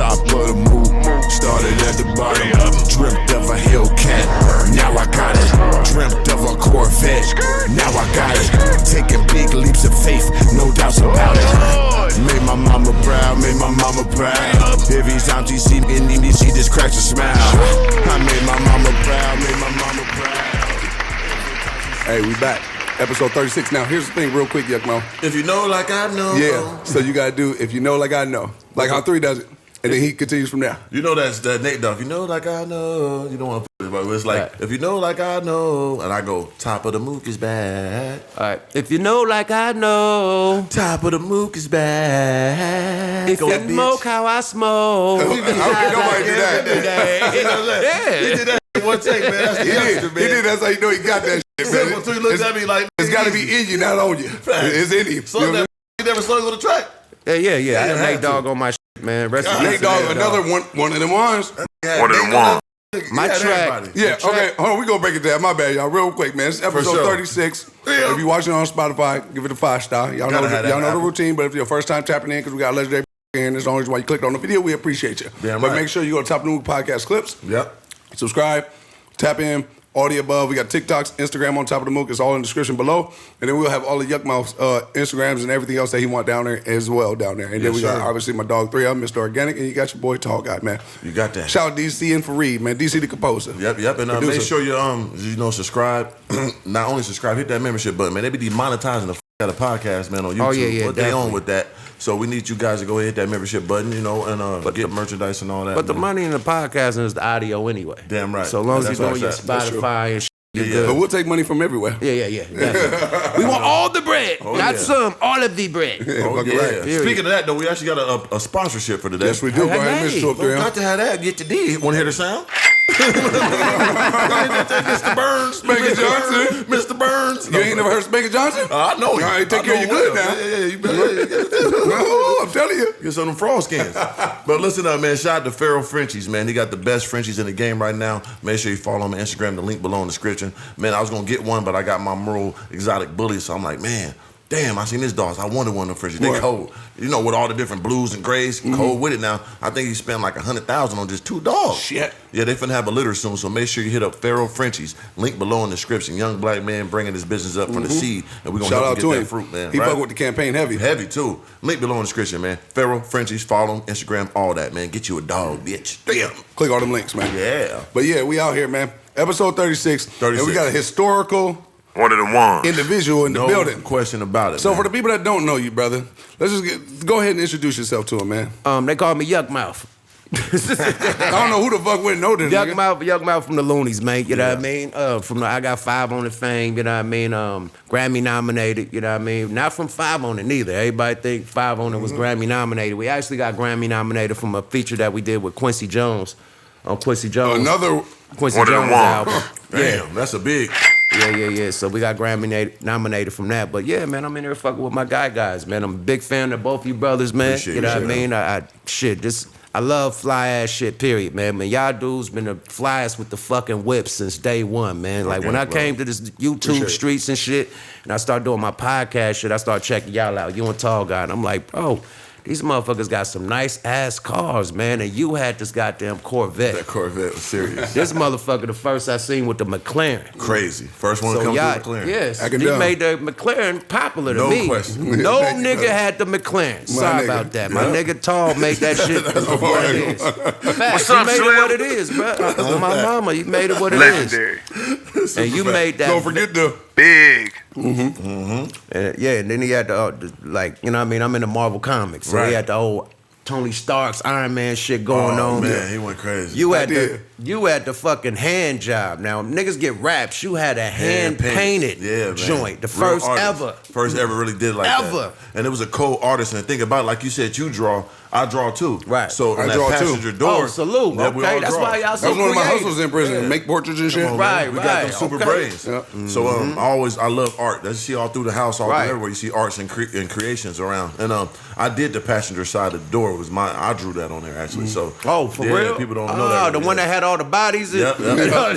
top of the Mook. Started at the bottom, dreamt of a Hellcat. Now I got it. Dreamt of a Corvette. Now I got it. Taking big leaps of faith, no doubts about it. Made my mama proud, made my mama proud. Every time she see me, she just cracks a smile. I made my mama proud, made my mama proud. Hey, we back. Episode 36. Now, here's the thing real quick, Yuckmouth. If you know like I know. Yeah, so you gotta do if you know like I know. Like how 3 does it. And then he continues from there. You know that's that Nate Dogg. You know like I know. You don't want to put it, but it's like, if you know like I know. And I go, top of the Mook is back. All right. If you know like I know. Top of the Mook is back. If you smoke how I smoke. Nobody do that. Yeah. He did that one take, man. That's the youngster, man. He did. That's how you know he got that shit, man. So he looked at me like, it's gotta be in you, not on you. It's in you. So that he never saw you on the track. Yeah. I had Nate Dogg on my shit, man. Nate Dogg, another one of them ones. One of them ones. My track. Yeah, okay, hold on, we gonna break it down. My bad, y'all, real quick, man. It's episode 36. Yeah. If you're watching on Spotify, give it a 5-star. Y'all know the routine, but if you're first time tapping in, because we got legendary and it's the only reason why you clicked on the video, we appreciate you. Damn but right. make sure you go to Top of the Mook Podcast Clips. Yep. Subscribe, tap in, all the above. We got TikToks, Instagram on Top of the Mook. It's all in the description below. And then we'll have all the Yuckmouth's Instagrams and everything else that he want down there as well down there. And then we got obviously my dog 3 of them, mr.organik, and you got your boy Tall Guy, man. You got that. Shout out DC and Fareed, man. DC the composer. Yep. And make sure you subscribe. Not only subscribe, hit that membership button, man. They be demonetizing the out of podcast, man, on YouTube. Oh, yeah, what they on with that? So we need you guys to go ahead, hit that membership button, and get merchandise and all that. But the money in the podcasting is the audio anyway. Damn right. So long as you're doing your That's Spotify and shit, you're But good. we'll take money from everywhere. Yeah. We want all the bread, not some, all of the bread. Oh, yeah. Right. Speaking of that, though, we actually got a sponsorship for today. Yes, we do. Go ahead, Mr. Well, got to have that. Get the D. Want to hear the sound? Mr. Burns. Spanker Johnson. Mr. Burns. You ain't never heard Spanker Johnson? I know you. All right, take care of your good now. Yeah, you better. No, I'm telling you. Get some of them frog skins. But listen up, man. Shout out to Pharaoh Frenchies, man. He got the best Frenchies in the game right now. Make sure you follow him on Instagram. The link below in the description. Man, I was going to get one, but I got my Merle exotic bully, so I'm like, man, damn, I seen this dogs. I wanted one of them Frenchies. They cold. You know, with all the different blues and grays, cold with it now. I think he spent like $100,000 on just 2 dogs. Shit. Yeah, they finna have a litter soon, so make sure you hit up Pharaoh Frenchies. Link below in the description. Young black man bringing his business up from the seed, and we're going to help him get that fruit, man. He fuck with the campaign heavy. Heavy, too. Link below in the description, man. Pharaoh Frenchies, follow him, Instagram, all that, man. Get you a dog, bitch. Damn. Click all them links, man. Yeah. But yeah, we out here, man. Episode 36. And we got a historical One of them ones. individual in the building. No question about it, So man. for the people that don't know you, brother, let's just go ahead and introduce yourself to him, man. They call me Yuckmouth. I don't know who the fuck wouldn't know this nigga. Yuckmouth from the Loonies, man. You know what I mean? I got 5 on it fame, you know what I mean? Grammy nominated, you know what I mean? Not from 5 on it neither. Everybody think 5 on it was Grammy nominated. We actually got Grammy nominated from a feature that we did with Quincy Jones. On Quincy Jones. Another Quincy one of them Jones ones. album. Damn, that's a big... Yeah. So we got Grammy nominated from that. But yeah, man, I'm in here fucking with my guys, man. I'm a big fan of both you brothers, man. Appreciate you know what I you. mean? I love fly ass shit, period, man. Man, y'all dudes been the flyest with the fucking whips since day one, man. Like when I came to this YouTube streets and shit, and I started doing my podcast shit, I started checking y'all out. You and Tall Guy, and I'm like, bro, these motherfuckers got some nice ass cars, man. And you had this goddamn Corvette. That Corvette was serious. This motherfucker, the first I seen with the McLaren. Crazy. First one to come through McLaren. Yes, I can he tell. made the McLaren popular to No me. question. No nigga had the McLaren. Sorry nigga. about that. My nigga Tall made that shit what it is. Facts. up, He made Slim? it what it is, bro. My mama, you made it what it Legendary. is. And you made that. Don't forget the Big. And then he had the you know what I mean? I'm in the Marvel comics. So Right. he had the old Tony Stark's Iron Man shit going on. Man, he went crazy. You I had did. you had the fucking hand job. Now niggas get raps. You had a hand painted man. joint. The Real first artist. ever. First ever really did like Ever. that. And it was a co-artist. And think about it, like you said, you draw. I draw too. Right. So I on that draw too. passenger door. Oh, salute. yeah, we Okay, all that's draw. why y'all That so was one of my creative. hustles in prison. Make portraits and shit. Come on, Right, man. We got them right, super okay. brains. Yeah. So I love art. That's you see all through the house, all Right. through everywhere. You see arts and creations around. And I did the passenger side of the door. It was mine. I drew that on there actually. So Oh, for yeah, real? People don't know that. Oh, the one that had all the bodies and Yep. all the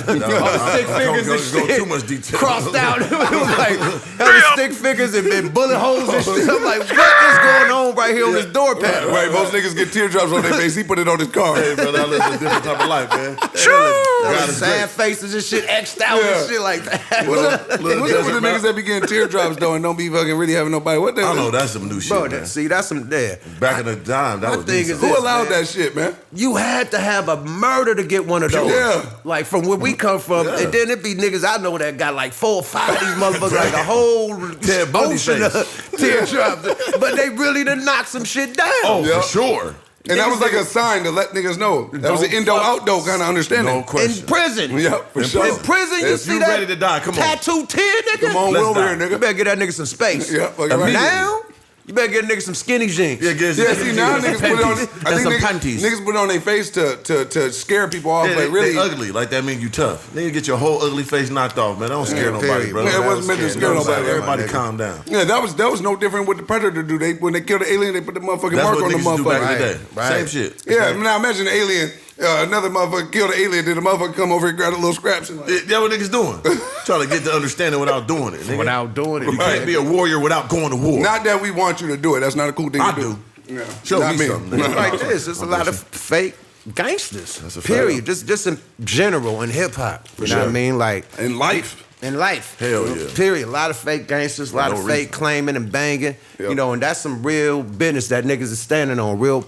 stick figures and Go shit. too much detail. Crossed out. It was like hella stick figures and bullet holes and shit. I'm like, what is going on right here on this door pad? Right, most niggas get teardrops on their face. He put it on his car. Hey, brother, I live a different type of life, man. True. Sad faces and shit, X'd out and shit like that. What's up with the niggas that be getting teardrops though and don't be fucking really having nobody? What the I know that's some new shit, man. See, that's some there. Back in the time, that was decent. Who allowed that shit, man? You had to have a murder to get one of those. Yeah. Like from where we come from, and then it be niggas I know that got like 4 or 5 of these motherfuckers, like a whole ocean of teardrops. But they really done knock some shit down. Oh, for sure. And that was like a sign to let niggas know. That was an indo-outdo kind of understanding. No question. In prison. Yeah, for sure. In prison, you If see you that ready to die, come on. tattoo tear, nigga? Come on, Let's we're over die. here, nigga. You better get that nigga some space. Yeah, fucking right. Now, you better get a nigga some skinny jeans. Yeah, See, now niggas put it on. I think some panties. niggas put it on their face to scare people off, Yeah, but really, they ugly. Like that mean you tough. Then you get your whole ugly face knocked off, man. That don't scare nobody, bro. it wasn't meant to scare nobody. Everybody calm down. Yeah, that was no different with the Predator do. When they kill the alien, they put the motherfucking That's mark what on the niggas do back motherfucker. in the day. Right. Same shit. Yeah, now imagine the alien. Another motherfucker killed the alien. Did the motherfucker come over and grab a little scraps? And That's what niggas doing. Trying to get the understanding without doing it. Nigga. Without doing it. You can't be a warrior without going to war. not that we want you to do it. That's not a cool thing I to do. do. Yeah. Show Not me something, nigga. Like this, there's a lot of fake gangsters. That's a fact. Period. Just in general in hip hop. You know what I mean? Like In life. in life. Hell yeah. Period. A lot of fake gangsters, a lot no of fake reason. claiming and banging. Yep. You know, and that's some real business that niggas is standing on, real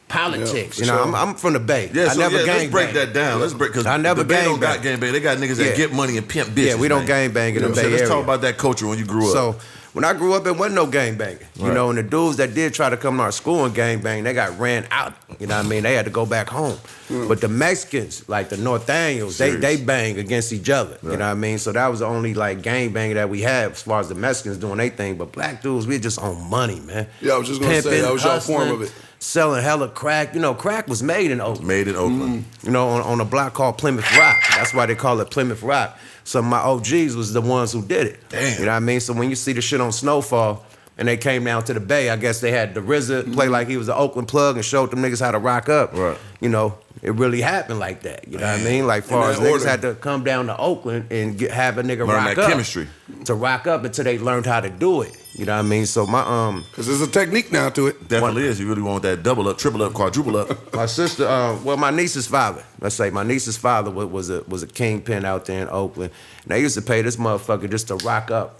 politics. Yeah, you know, for sure. I'm from the Bay. Yeah, I never let's gang break bang. that down. Let's break because I never the Bay don't gang got gang bang. They got niggas that Yeah. get money and pimp bitches. Yeah, we don't man. gang bang in You know the what I'm Bay saying? Let's Area. talk about that culture when you grew up. So when I grew up, it wasn't no gang banging. You Right. know, and the dudes that did try to come to our school and gang bang, they got ran out. You know what I mean? They had to go back home. But the Mexicans, like the Northaniels, they bang against each other. You know what I mean? So that was the only like gang banging that we had as far as the Mexicans doing their thing. But black dudes, we just on money, man. Yeah, I was just gonna say, that was your form of it. Selling hella crack. You know, crack was made in Oakland. Made in Oakland. You know, on a block called Plymouth Rock. That's why they call it Plymouth Rock. Some of my OGs was the ones who did it. Damn. You know what I mean? So when you see the shit on Snowfall and they came down to the Bay, I guess they had the RZA play like he was an Oakland plug and showed them niggas how to rock up. Right. You know, it really happened like that. You know what I mean? Like far as that niggas order. had to come down to Oakland and have a nigga Learn rock that up. chemistry. To rock up until they learned how to do it. You know what I mean? So my Because there's a technique now to it. Definitely is. You really want that double up, triple up, quadruple up. My sister, my niece's father. Let's say my niece's father was a kingpin out there in Oakland. And they used to pay this motherfucker just to rock up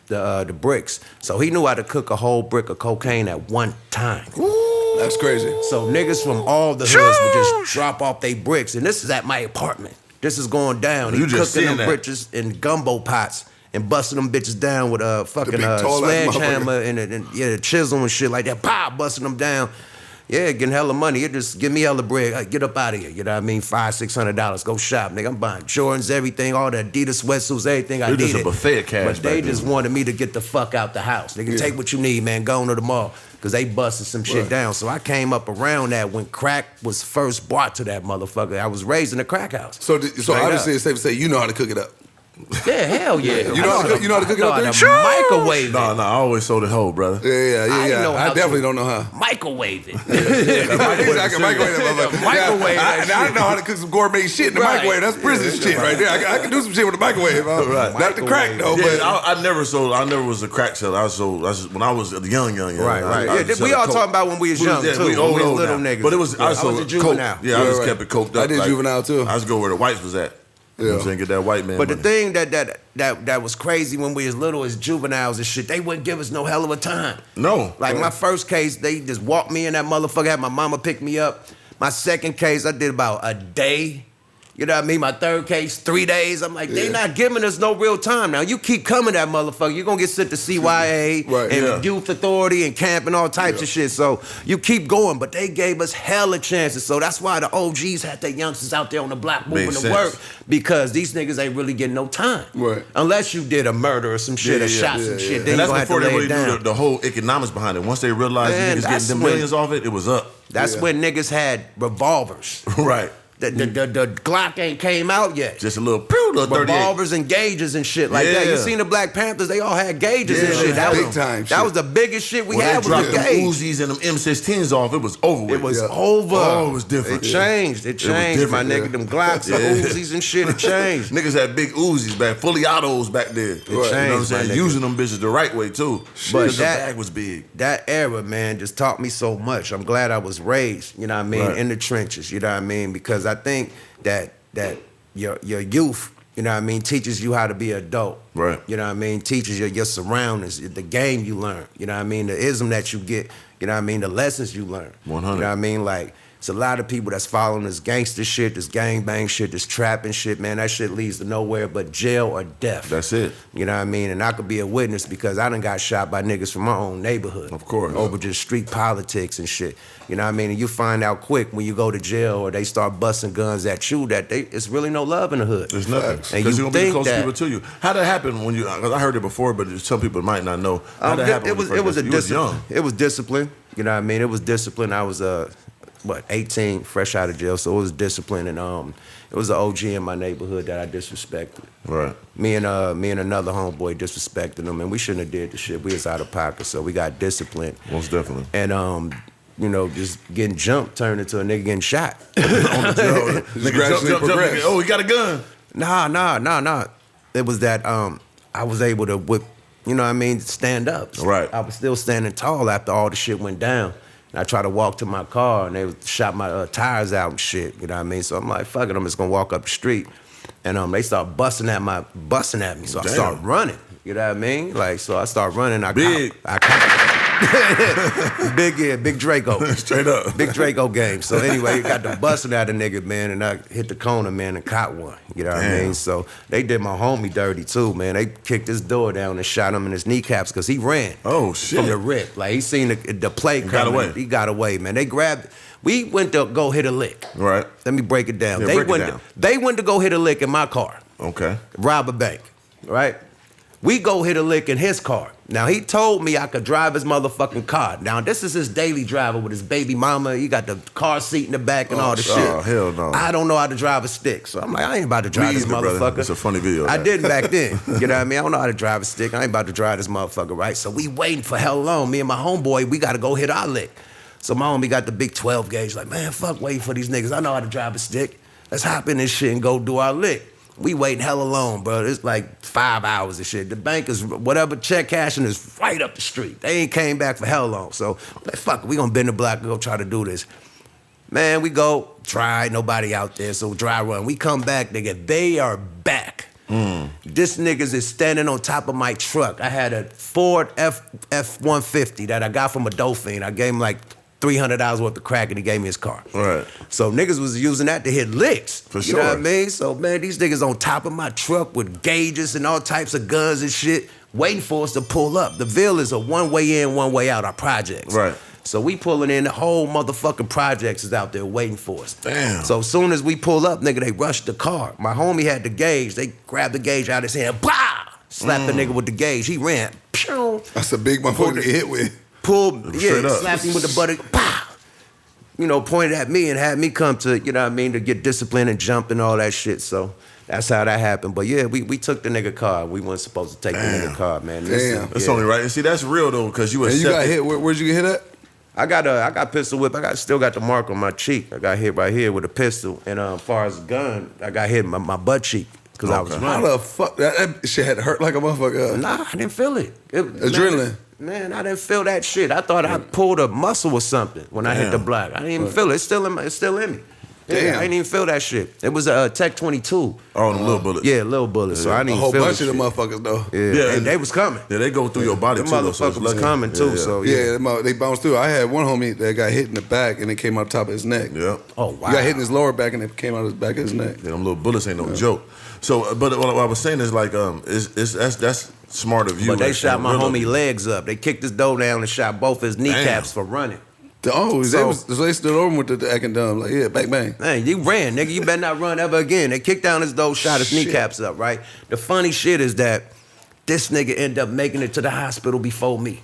the bricks. So he knew how to cook a whole brick of cocaine at one time. That's crazy. So niggas from all the hoods would just drop off they bricks. And this is at my apartment. This is going down. You He just cooking seeing them that. bitches in gumbo pots and busting them bitches down with a fucking big tall ass sledgehammer and the chisel and shit like that. Pow, busting them down. Yeah, getting hella money. It just give me hella bread. Like, get up out of here. You know what I mean? $500-$600. Go shop, nigga. I'm buying Jordans, everything, all the Adidas sweatsuits, everything I You're needed. just a buffet of cash But they back then. just wanted me to get the fuck out the house. They can take what you need, man. Go on to the mall. Because they busted some shit down. So I came up around that when crack was first brought to that motherfucker. I was raised in a crack house. So Straight obviously up. it's safe to say you know how to cook it up. Yeah, hell yeah. You know how to cook- you know how to cook it up I know there? how to microwave it. No, I always sold it whole, brother. Yeah. know I how definitely to- don't know how. Microwave it. Exactly, I can microwave that motherfucker. Microwave that And I know how to cook some gourmet shit in the Right. microwave. That's prison shit right there. I can do some shit with the microwave. Right. Not the crack though, Yeah, but I never sold. I never was a crack seller. I sold when I was young. Right. I Yeah, was we selling all coke. talking about when we was young, Yeah, too. we When old, we was old little now. niggas. But it was Yeah, I I was sold a juvenile. coke. Yeah, I just right. kept it coked up. I did juvenile, too. I just go where the whites was at. You know what I'm saying? Get that white man. But the money. thing that was crazy when we was little as juveniles and shit, they wouldn't give us no hell of a time. No. Like my first case, they just walked me in that motherfucker, had my mama pick me up. My second case, I did about a day. You know what I mean? My third case, 3 days. I'm like, they not giving us no real time. Now, you keep coming that motherfucker, you're gonna get sent to CYA Right, and yeah. youth authority and camp and all types of shit. So you keep going, but they gave us hella chances. So that's why the OGs had their youngsters out there on the block moving Makes to sense. work, because these niggas ain't really getting no time. Right. Unless you did a murder or some shit, Yeah, or yeah, shot yeah, some yeah. shit, then And you that's gonna have to before they lay really it down. knew the whole economics behind it. Once they realized Man, niggas that's getting when- millions off it, it was up. That's when niggas had revolvers. Right. The Glock ain't came out yet. Just a little pew, little 38. Revolvers and gauges and shit like that. You seen the Black Panthers? They all had gauges and shit. That was the biggest shit we had was the gauge. Uzis and them M16s off. It was over with. It was over. Oh, it was different. It changed. It changed, my nigga. Them Glocks, the Uzis and shit. It changed. Niggas had big Uzis back, fully autos back there. It changed, you know what I'm saying? my nigga. Using them bitches the right way too. But the bag was big. That era, man, just taught me so much. I'm glad I was raised, you know what I mean, in the trenches, you know what I mean? Because I think that your youth, you know what I mean, teaches you how to be an adult. Right. You know what I mean? Teaches your surroundings, the game you learn. You know what I mean? The ism that you get, you know what I mean? The lessons you learn. 100. You know what I mean? Like, it's a lot of people that's following this gangster shit, this gangbang shit, this trapping shit, man. That shit leads to nowhere but jail or death. That's it. You know what I mean? And I could be a witness because I done got shot by niggas from my own neighborhood. Of course. Over just street politics and shit. You know what I mean? And you find out quick when you go to jail or they start busting guns at you that it's really no love in the hood. There's nothing. And Because you you're going to be the think closest that people to you. How'd that happen when you, because I heard it before, but some people might not know. How'd that happen you was young? It was discipline. You know what I mean? It was discipline. I was 18, fresh out of jail, so it was discipline, and it was an OG in my neighborhood that I disrespected. Right. Me and another homeboy disrespected him, and we shouldn't have did the shit. We was out of pocket, so we got disciplined. Most definitely. And you know, just getting jumped turned into a nigga getting shot. On the nigga jump, oh, he got a gun. Nah. It was that I was able to whip, you know what I mean, stand up. Right. I was still standing tall after all the shit went down. And I tried to walk to my car, and they shot my tires out and shit. You know what I mean? So I'm like, fuck it, I'm just gonna walk up the street. And they start busting at me. So I start running. You know what I mean? Like, so I start running. Big Draco. Straight up. Big Draco game. So anyway, got the busting at a nigga, man, and I hit the corner, man, and caught one. You know what I mean? So they did my homie dirty too, man. They kicked his door down and shot him in his kneecaps because he ran. Oh shit. From the rip. Like he seen the play coming. Got away. He got away, man. They grabbed. We went to go hit a lick. Right. Let me break it down. Yeah, They went to go hit a lick in my car. Okay. Rob a bank. Right? We go hit a lick in his car. Now, he told me I could drive his motherfucking car. Now, this is his daily driver with his baby mama. He got the car seat in the back and all the shit. Oh, hell no. I don't know how to drive a stick. So I'm like, I ain't about to drive this motherfucker. Brother. It's a funny video. I didn't back then. You know what I mean? I don't know how to drive a stick. I ain't about to drive this motherfucker, right? So we waiting for hell long. Me and my homeboy, we got to go hit our lick. So my homie got the big 12 gauge. Like, man, fuck waiting for these niggas. I know how to drive a stick. Let's hop in this shit and go do our lick. We waiting hella long, bro. It's like 5 hours and shit. The bank is, whatever check cashing is right up the street. They ain't came back for hell long. So, like, fuck, we gonna bend the block and go try to do this. Man, we go, try, nobody out there, so dry run. We come back, nigga, they are back. This niggas is standing on top of my truck. I had a Ford F-150 that I got from a Dolphin. I gave him like $300 worth of crack and he gave me his car. Right. So niggas was using that to hit licks. For sure. You know what I mean? So, man, these niggas on top of my truck with gauges and all types of guns and shit, waiting for us to pull up. The Ville is a one way in, one way out, our projects. Right. So we pulling in, the whole motherfucking projects is out there waiting for us. Damn. So as soon as we pull up, nigga, they rushed the car. My homie had the gauge. They grabbed the gauge out of his hand, blah! Slapped the nigga with the gauge. He ran. Pew! That's a big motherfucker to get hit with. Pulled, Straight up. slapped him with the butter, pow! You know, pointed at me and had me come to, you know what I mean, to get disciplined and jump and all that shit. So that's how that happened. But yeah, we took the nigga car. We weren't supposed to take the nigga car, man. Damn. That's only right. And see, that's real though, because you accepted. And you got hit. Where'd you get hit at? I got pistol whip. Still got the mark on my cheek. I got hit right here with a pistol. And as far as a gun, I got hit in my butt cheek because I was running. How the fuck? That shit had to hurt like a motherfucker. Nah, I didn't feel it. Adrenaline. Man, I didn't feel that shit. I thought I pulled a muscle or something when I hit the block. I didn't even feel it. It's still in me. Yeah, Damn. I didn't even feel that shit. It was a Tech 22. Oh, the little bullets. Yeah, little bullets. So I didn't A even whole feel bunch of that them shit. motherfuckers though. Yeah, and they was coming. Yeah, they go through your body The too. Though, so motherfucker was coming too. So Yeah, they bounced through. I had one homie that got hit in the back and it came out top of his neck. Yeah. Oh wow. He got hit in his lower back and it came out of his back of his neck. Yeah, them little bullets ain't no joke. So, but what I was saying is like, that's smart of you. But they like, shot my real homie legs up. They kicked his door down and shot both his kneecaps for running. Oh, so they stood over with the acting dumb. Like, yeah, bang, bang. Man, you ran, nigga. You better not run ever again. They kicked down his door, shot his kneecaps up, right? The funny shit is that this nigga ended up making it to the hospital before me.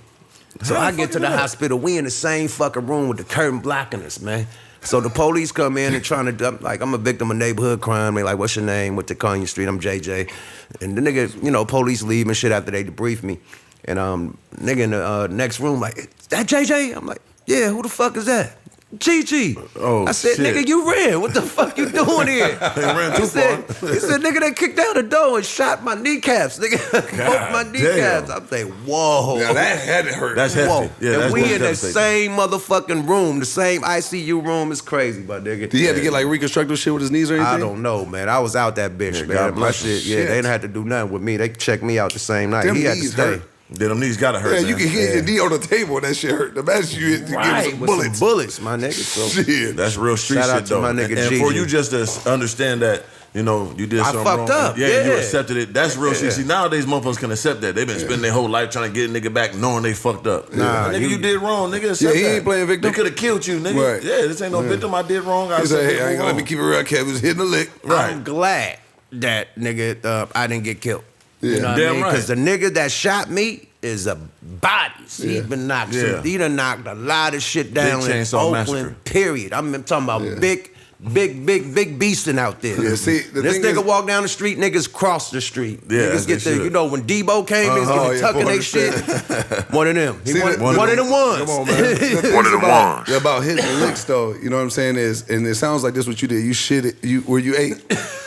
So I get to the hospital. We in the same fucking room with the curtain blocking us, man. So the police come in and trying to, like, I'm a victim of neighborhood crime. They like, what's your name? What's the Kanye Street? I'm JJ. And the nigga, you know, police leave and shit after they debrief me. And nigga in the next room like, is that JJ? I'm like, yeah, who the fuck is that? Gigi. Oh, I said, shit. nigga, you ran. What the fuck you doing here? He ran too far. He said, nigga, they kicked down the door and shot my kneecaps. Nigga, broke my kneecaps. I'm like, whoa. Now that had to hurt. That's hefty. Yeah, and that's we in the devastating. same motherfucking room, the same ICU room. Is crazy, my nigga. Did he have to get like reconstructive shit with his knees or anything? I don't know, man. I was out that bitch, Yeah, man. God My bless shit, him. yeah, Shit. they didn't have to do nothing with me. They checked me out the same night. Them He had to knees stay. hurt. Then them knees gotta hurt. Yeah, man. you can hit your knee on the table and that shit hurt. Imagine you hit to give him some with bullets. some bullets, my nigga. So Shit. That's real street Shout out shit to though. my nigga and for Gigi. you just to understand that, you know, you did I something fucked wrong. up, You yeah. accepted it. That's real shit. See, nowadays motherfuckers can accept that. They've been spending their whole life trying to get a nigga back knowing they fucked up. Nah, nigga, you did wrong, nigga. Accept Yeah, he that. ain't playing victim. They could have killed you, nigga. Right. Yeah, this ain't no victim. I did wrong. I He said, said, hey, I ain't gonna let me keep it real. Kev was hitting the lick. Right. I'm glad that nigga I didn't get killed. Yeah. You know what Damn I mean? right. Because the nigga that shot me is a body. See, he been knocked. Yeah. He done knocked a lot of shit down in Chainsaw Oakland. Massacre. Period. I'm talking about big beasting out there. Yeah, see, the this thing nigga is- walk down the street, niggas cross the street. Yeah, Niggas they get the, should. you know, when Debo came, niggas Oh, get yeah, tucking they shit. 400%. One of them. He See, one of them ones. Come on, man. The things One of them ones. About hitting the licks, though, you know what I'm saying, is, and it sounds like this what you did. You shit it, you ate,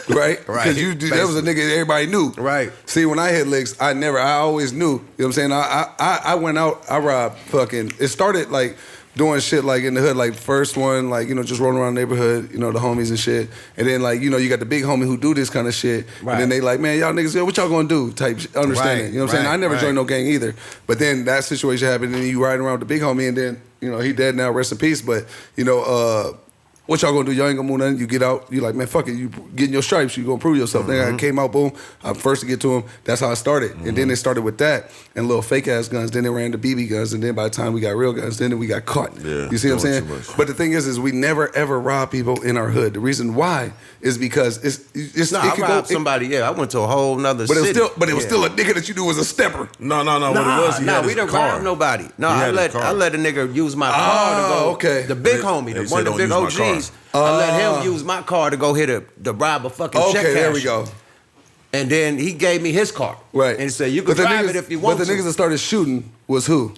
right? Right. Because that was a nigga that everybody knew. Right. See, when I hit licks, I always knew. You know what I'm saying? I went out, I robbed fucking, it started like, doing shit like in the hood, like first one, like, you know, just rolling around the neighborhood, you know, the homies and shit. And then like, you know, you got the big homie who do this kind of shit. Right. And then they like, man, y'all niggas, yo, what y'all gonna do? Type understanding. Right, You know what I'm saying? right, I never right. joined no gang either. But then that situation happened and you riding around with the big homie and then, you know, he dead now, rest in peace. But, you know, what y'all gonna do? Y'all ain't gonna move nothing. You get out, you like, man, fuck it. You getting your stripes, you gonna prove yourself. Then I came out, boom, I'm first to get to him. That's how I started. And then they started with that and little fake ass guns. Then they ran to BB guns. And then by the time we got real guns, then we got caught. Yeah, You see what I'm doing saying? too much. But the thing is we never ever rob people in our hood. The reason why is because it's No, it I could robbed go, somebody. Yeah, I went to a whole nother but it was city. still Yeah. still a nigga that you knew was a stepper. No. What it was, he had we his didn't car. rob nobody. No, He I had his car. let a nigga use my car to go. okay. The big They- homie, they the said, one of the big "Don't use my OGs. I let him use my car to go hit to rob a fucking check Okay, there we casher. go. And then he gave me his car. Right. And he said, you can drive it if you want But the to. niggas that started shooting was who?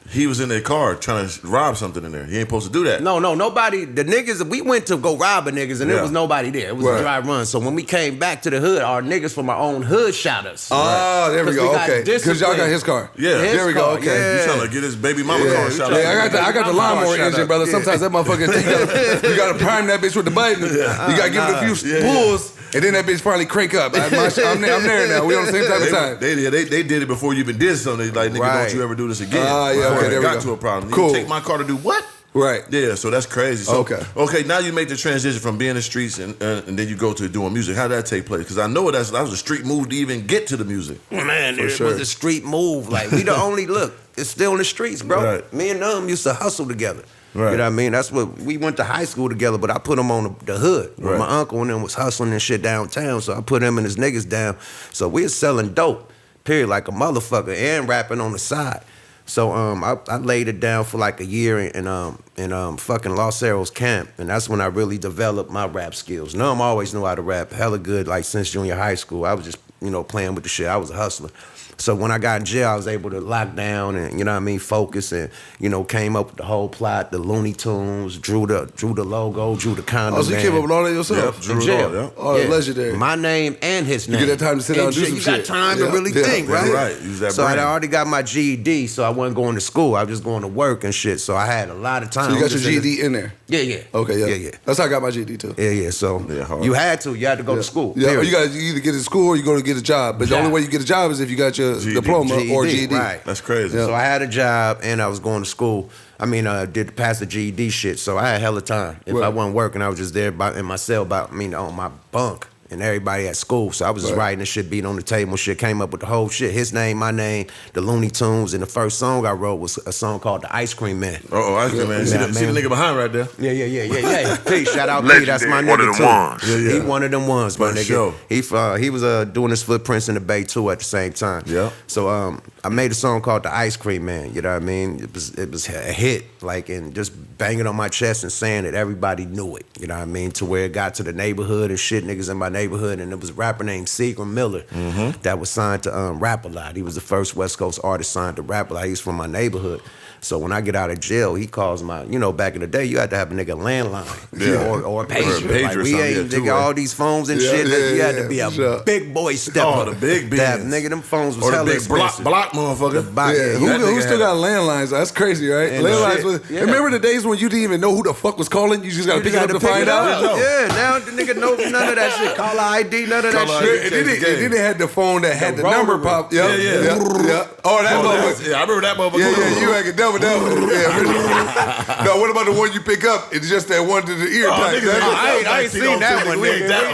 He was in their car trying to rob something in there. He ain't supposed to do that. No, nobody. The niggas, we went to go rob a niggas, and there Yeah. was nobody there. It was Right. a dry run. So when we came back to the hood, our niggas from our own hood shot us. Oh, there we 'Cause go. we got Okay. Because y'all got disciplined. his car. Yeah. His There we go. car, Okay. yeah. He's trying to get his baby mama Yeah, car shot yeah, up. I got the lawnmower Shut engine, up. brother. Yeah. Sometimes that motherfucker, you gotta prime that bitch with the button. You gotta give it a few Yeah. pulls, and then that bitch finally crank up. I'm there now. We on the same type of time. They did it before you even did something. Like, nigga, Right. don't you ever do this again. Ah, yeah, Before okay, it there we got go. to a problem. Cool. You take my car to do what? Right. Yeah, so that's crazy. So, Okay. now you make the transition from being in the streets and then you go to doing music. How did that take place? Because I know that was a street move to even get to the music. Man, it sure. was a street move. Like, we the only, look, it's still in the streets, bro. Right. Me and them used to hustle together. Right. You know what I mean? That's what, we went to high school together, but I put him on the hood. Right. My uncle and them was hustling and shit downtown, so I put him and his niggas down. So we was selling dope, period, like a motherfucker, and rapping on the side. So I laid it down for like a year in fucking Los Arrows camp, and that's when I really developed my rap skills. Num always knew how to rap hella good, like since junior high school. I was just, you know, playing with the shit. I was a hustler. So when I got in jail, I was able to lock down and, you know what I mean, focus and, you know, came up with the whole plot, the Looney Tunes, drew the logo, drew the condom. Oh, so you came up with all that yourself? Yep, drew In it jail. all, yeah. Oh, legendary. My name and his name. get that time to sit down and do some You got shit. time to Yeah, really yeah, think, yeah, right? right. Use that so I brain. already got my GED, so I wasn't going to school. I was just going to work and shit. So I had a lot of time. So you got your Just in the- GED in there? Yeah. Okay, yeah. Yeah. That's how I got my GED too. Yeah. So Yeah, hard. you had to go to school. Yeah, or period. you got you either get to school or you go to get a job. But the Job. only way you get a job is if you got your GED. diploma or GED. Right. That's crazy. Yeah. So I had a job and I was going to school. I mean, did pass the GED shit. So I had hella time. If Right. I wasn't working, I was just there in my cell, on my bunk. and everybody at school. So I was just writing the shit, beating on the table and shit, came up with the whole shit. His name, my name, the Looney Tunes, and the first song I wrote was a song called The Ice Cream Man. Oh, Ice Cream Man. See the nigga behind right there? Yeah. Peace, shout out P, that's my nigga too. Yeah. He one of them ones, my nigga. Sure. He was doing his footprints in the Bay too at the same time. Yeah. So I made a song called The Ice Cream Man, you know what I mean? It was a hit, like, and just banging on my chest and saying that everybody knew it, you know what I mean? To where it got to the neighborhood and shit, niggas in my neighborhood, and it was a rapper named Seagram Miller that was signed to Rap A Lot. He was the first West Coast artist signed to Rap A Lot. He's from my neighborhood. So when I get out of jail, he calls my, back in the day, you had to have a nigga landline or a pager. Like, we ain't, nigga, all these phones and shit. You had to be a big boy step up. Oh, the big that, nigga, them phones was or hella the big expensive. block motherfucker. Who still got landlines? That's crazy, right? And landlines. Remember the days when you didn't even know who the fuck was calling? You just got to pick it up to find out? Yeah, now the nigga know none of that shit. Call ID, none of that shit. And then they had the phone that had the number pop. Yeah. Oh, that motherfucker. Yeah, I remember that motherfucker. Yeah, you ain't double. No, what about the one you pick up? It's just that one to the ear type. I ain't seen that one, nigga. We ain't that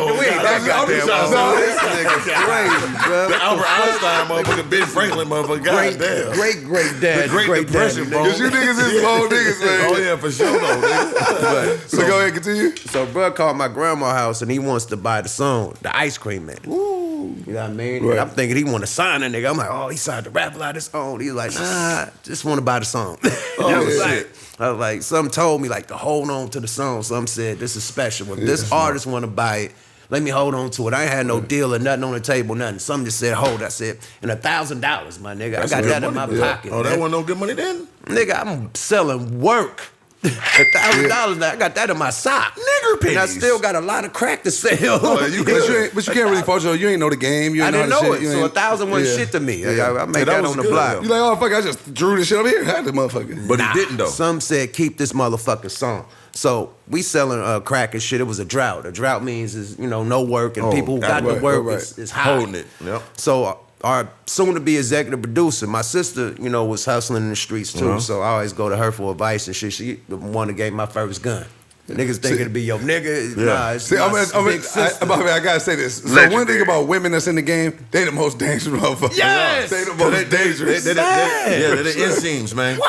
goddamn one. This nigga crazy, bro. The Albert Einstein motherfucker, Ben Franklin motherfucker. Goddamn. Great dad. The Great Depression, bro. Because you niggas is old niggas, man. Oh, yeah, for sure, though, nigga. So go ahead, continue. So, bro called my grandma's house and he wants to buy the song, The Ice Cream Man. Ooh. You know what I mean? Right. And I'm thinking he want to sign a nigga. I'm like, oh, he signed to Rap A Lot his own. He's like, nah, just want to buy the song. I was like, some told me like to hold on to the song. Some said this is special. If this artist want to buy it, let me hold on to it. I ain't had no deal or nothing on the table, nothing. Some just said hold. I said, and $1,000, my nigga. I got that in my pocket. Oh, that wasn't no good money then? Nigga, I'm selling work. $1,000, I got that in my sock. Nigger pennies. And I still got a lot of crack to sell. But you can't really fault yourself. You ain't know the game. You I ain't didn't know know the it. shit. So 1,000 wasn't shit to me. I made that on the block. You like, oh, fuck, I just drew this shit up here. Had the motherfucker. But he didn't, though. Some said, keep this motherfucking song. So we selling crack and shit. It was a drought. A drought means is, no work, and people who got the work is high. Holding it. Yep. So our soon-to-be executive producer, my sister, was hustling in the streets too. So I always go to her for advice and shit. She the one that gave my first gun. Niggas think it'd be your nigga. Nah, it's big sister. I gotta say this. So one thing about women that's in the game, they the most dangerous motherfuckers. Yes! They the most dangerous. They're the inseams, man.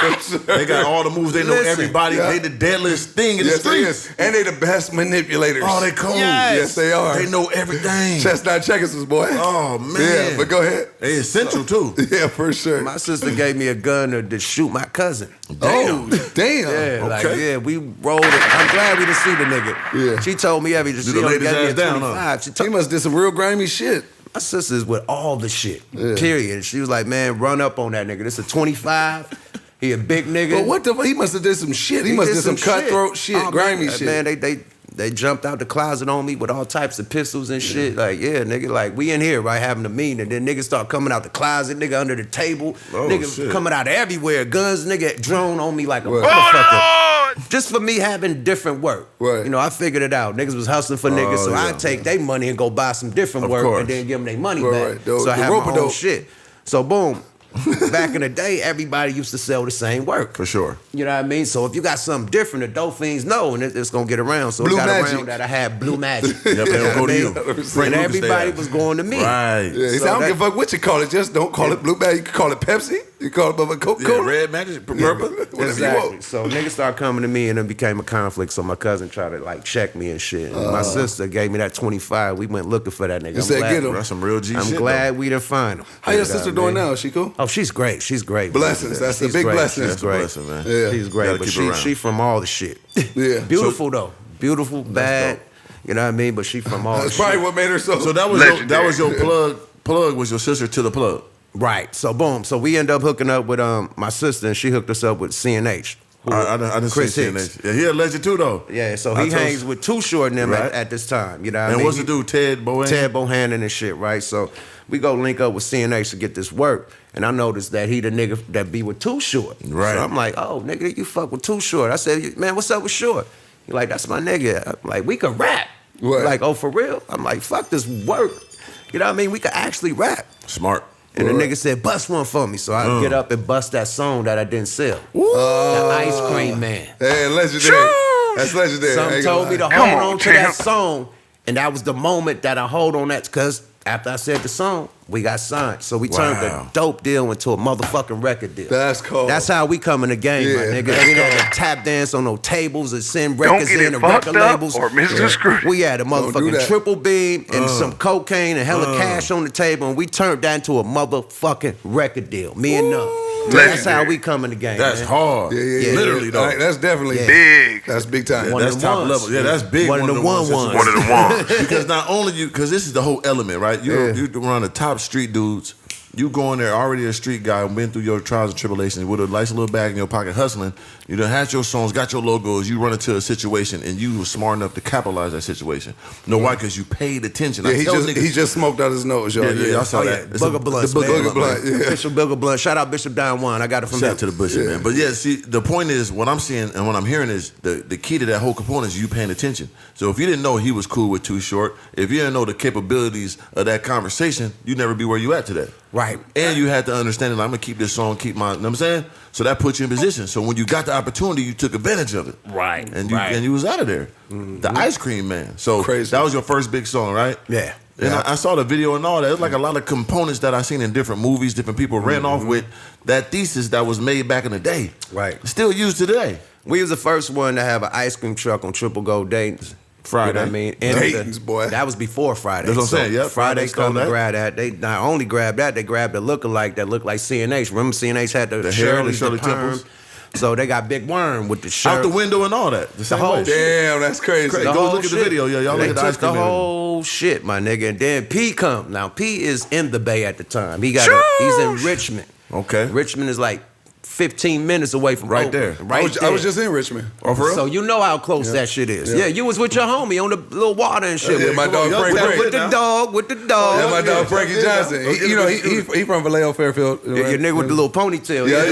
They got all the moves. They know everybody. They the deadliest thing in the streets. And they the best manipulators. Oh, they cold. Yes, they are. They know everything. Chestnut checkers, boy. Oh, man. Yeah, but go ahead. They essential, too. Yeah, for sure. My sister gave me a gun to shoot my cousin. Damn. Yeah, we rolled it. I'm glad we didn't see the nigga. Yeah. She told me she only gave me a 25. He must did some real grimy shit. My sister's with all the shit, period. She was like, man, run up on that nigga. This a 25. He a big nigga. But what the fuck? He must have did some shit. He must have did some cutthroat shit, grimy shit. Man, they jumped out the closet on me with all types of pistols and shit. Like, yeah, nigga, like, we in here, right, having a meeting. And then niggas start coming out the closet, nigga under the table. Nigga coming out everywhere. Guns, nigga, drone on me like a motherfucker. Just for me having different work. Right. I figured it out. Niggas was hustling for niggas, so I take their money and go buy some different work and then give them their money back. So I have my own shit. So boom. Back in the day, everybody used to sell the same work. For sure. You know what I mean? So if you got something different, the dope fiends know, and it's going to get around. So Blue it got Magic. around that I had Blue Magic. Yep, they don't go to you. And everybody was going to me. Right. Yeah, he said, I don't give a fuck what you call it. Just don't call it Blue Magic. You can call it Pepsi. You call it Coca-Cola. Yeah, Red Magic, purple. Whatever you Exactly. want. So niggas started coming to me and it became a conflict. So my cousin tried to like check me and shit. And my sister gave me that 25. We went looking for that nigga. You said get him. That's some real G shit. I'm glad we didn't find him. How your sister doing now? Is she cool? Oh, she's great. She's great. Blessings. That's a big blessing. She's great. Blessing, man. Yeah. She's great. Gotta But keep her around. she from all the shit. Yeah. Beautiful though. Beautiful, bad. You know what I mean? But she from all the That's shit. probably what made her so. So that was your plug. Plug was your sister to the plug. Right. So boom. So we end up hooking up with my sister, and she hooked us up with CNH. I didn't Chris see Hicks. CNH. Yeah, he a legend too, though. Yeah. So he hangs with Too Short and them Right. at this time. You know what I mean? And what's the dude, Ted Bohannon? Ted Bohannon and shit, right? So we go link up with CNH to get this work. And I noticed that he the nigga that be with Too Short. Right. So I'm like, oh, nigga, you fuck with Too Short. I said, man, what's up with Short? He like, that's my nigga. I'm like, we could rap. Right. Like, oh, for real? I'm like, fuck this work. You know what I mean? We could actually rap. Smart. And the nigga said, bust one for me. So I get up and bust that song that I didn't sell. The Ice Cream Man. Hey, legendary. That's legendary. Some told me to hold on to that song And that was the moment that I hold on that, because after I said the song, we got signed. So we turned a dope deal into a motherfucking record deal. That's cool. That's how we come in the game, my nigga. We didn't have to tap dance on no tables and send records in to record labels. Or Mr. Scrooge. We had a motherfucking triple beam and some cocaine and hella cash on the table, and we turned that into a motherfucking record deal. Me and Num. That's how we come in the game. That's hard. Yeah. Literally, though. That's definitely big. That's big time. That's top level. Yeah, that's big. One of the ones. One of the ones. Because not only you, because this is the whole element, right? You run the top street dudes. You go in there already a street guy, been through your trials and tribulations with a nice little bag in your pocket hustling. You done had your songs, got your logos. You run into a situation and you were smart enough to capitalize that situation. No, why? Because you paid attention. Yeah, he just smoked out his nose, y'all. Yeah, I saw that. Booger Blunts, the Booger Blunt, yeah. Bishop Booger Blunt. Shout out Bishop Don Juan. I got it from Shout him. out to the Bush, man. But yeah, see, the point is, what I'm seeing and what I'm hearing is the key to that whole component is you paying attention. So if you didn't know he was cool with Too Short, if you didn't know the capabilities of that conversation, you'd never be where you at today. Right. And you had to understand that I'm going to keep this song, keep my, you know what I'm saying? So that put you in position. So when you got the opportunity, you took advantage of it. Right. And you was out of there. The Ice Cream Man. So Crazy. That was your first big song, right? Yeah. And I saw the video and all that. It was like a lot of components that I seen in different movies, different people ran off with that thesis that was made back in the day. Right. Still used today. We was the first one to have an ice cream truck on Triple Gold Dayton's. Friday. You know what I mean? Dayton's, boy. That was before Friday. That's what I'm saying, yep. Friday stole come to that. grab that. They not only grabbed that, they grabbed the lookalike that looked like CNH. Remember CNH had the hair, the Shirley Shirley perm? Temples. So they got Big Worm with the shirt. Out the window and all that. The same whole way. Damn, that's crazy. Crazy. The Go whole look at the shit. video. Yeah, y'all They look at the ice took the cream man. whole shit, my nigga. And then P come. Now P is in the Bay at the time. He's in Richmond. Okay. Richmond is like 15 minutes away from Right Oakland. there. Right I was just in Richmond. Oh, for real? So you know how close that shit is. Yeah, you was with your homie on the little water and shit. Yeah, my dog Y'all Frank. play with the dog, Yeah, my dog Frankie Johnson. He from Vallejo Fairfield. Your nigga with the little ponytail. Yeah.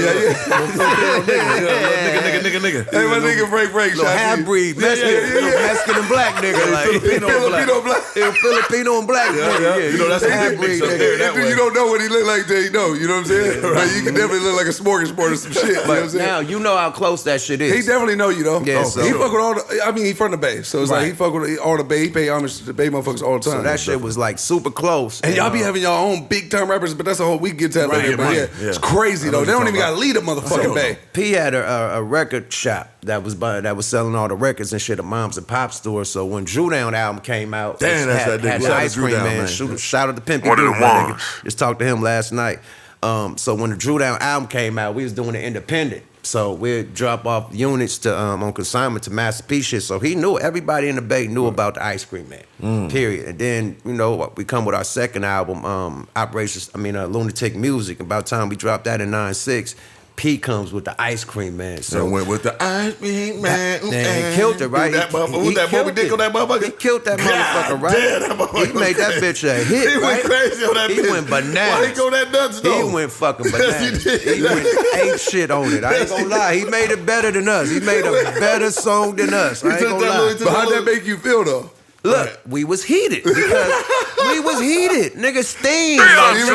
Nigga. Hey, my nigga Frank, Little half-breed, Mexican and black nigga. Like, Filipino black. Filipino and black nigga. Yeah, You know, that's a big mix up there. That way. You don't know what he look like till you know. You know what I'm saying? Like, you can definitely look like a smorgasbord or some shit. You know what I'm saying? Now you know how close that shit is. He definitely know you though. Yeah, he fuck with all the. I mean, he from the Bay, so it's like he fuck with all the Bay. He pay homage to the Bay motherfuckers all the time. So that shit was like super close. And y'all be having y'all own big time rappers, but that's a whole we get to that later. But yeah, it's crazy though. They don't even got to lead a motherfucking Bay. P had a record shop that was selling all the records and shit at Moms and Pop stores. So when Drew Down album came out, Damn, that's had that nigga. the Shout out ice to Drew cream Down, man. man. Shout out to Pimpy One of Drew, the my ones. nigga. Just talked to him last night. So when the Drew Down album came out, we was doing it independent. So we'd drop off units to on consignment to Master P shit. So he knew, everybody in the Bay knew about the Ice Cream Man. Period. And then, we come with our second album, Lunatic Music. About time we dropped that in 9-6. P comes with the Ice Cream Man. So So went with the Ice Cream Man. he killed it, right? That motherfucker. Who's that Moby Dick on that motherfucker? He killed that motherfucker, right? Damn, that motherfucker. He made that bitch a hit, He right? went crazy on that He bitch. went bananas. Why he go that nuts, though? He went fucking Yes, bananas. he did. He went ape shit on it. I ain't gonna lie. He made it better than us. He made a better song than us. I ain't took gonna that lie. little- But how'd that make you feel though? Look, we was heated because we was heated. Nigga, Sting. Even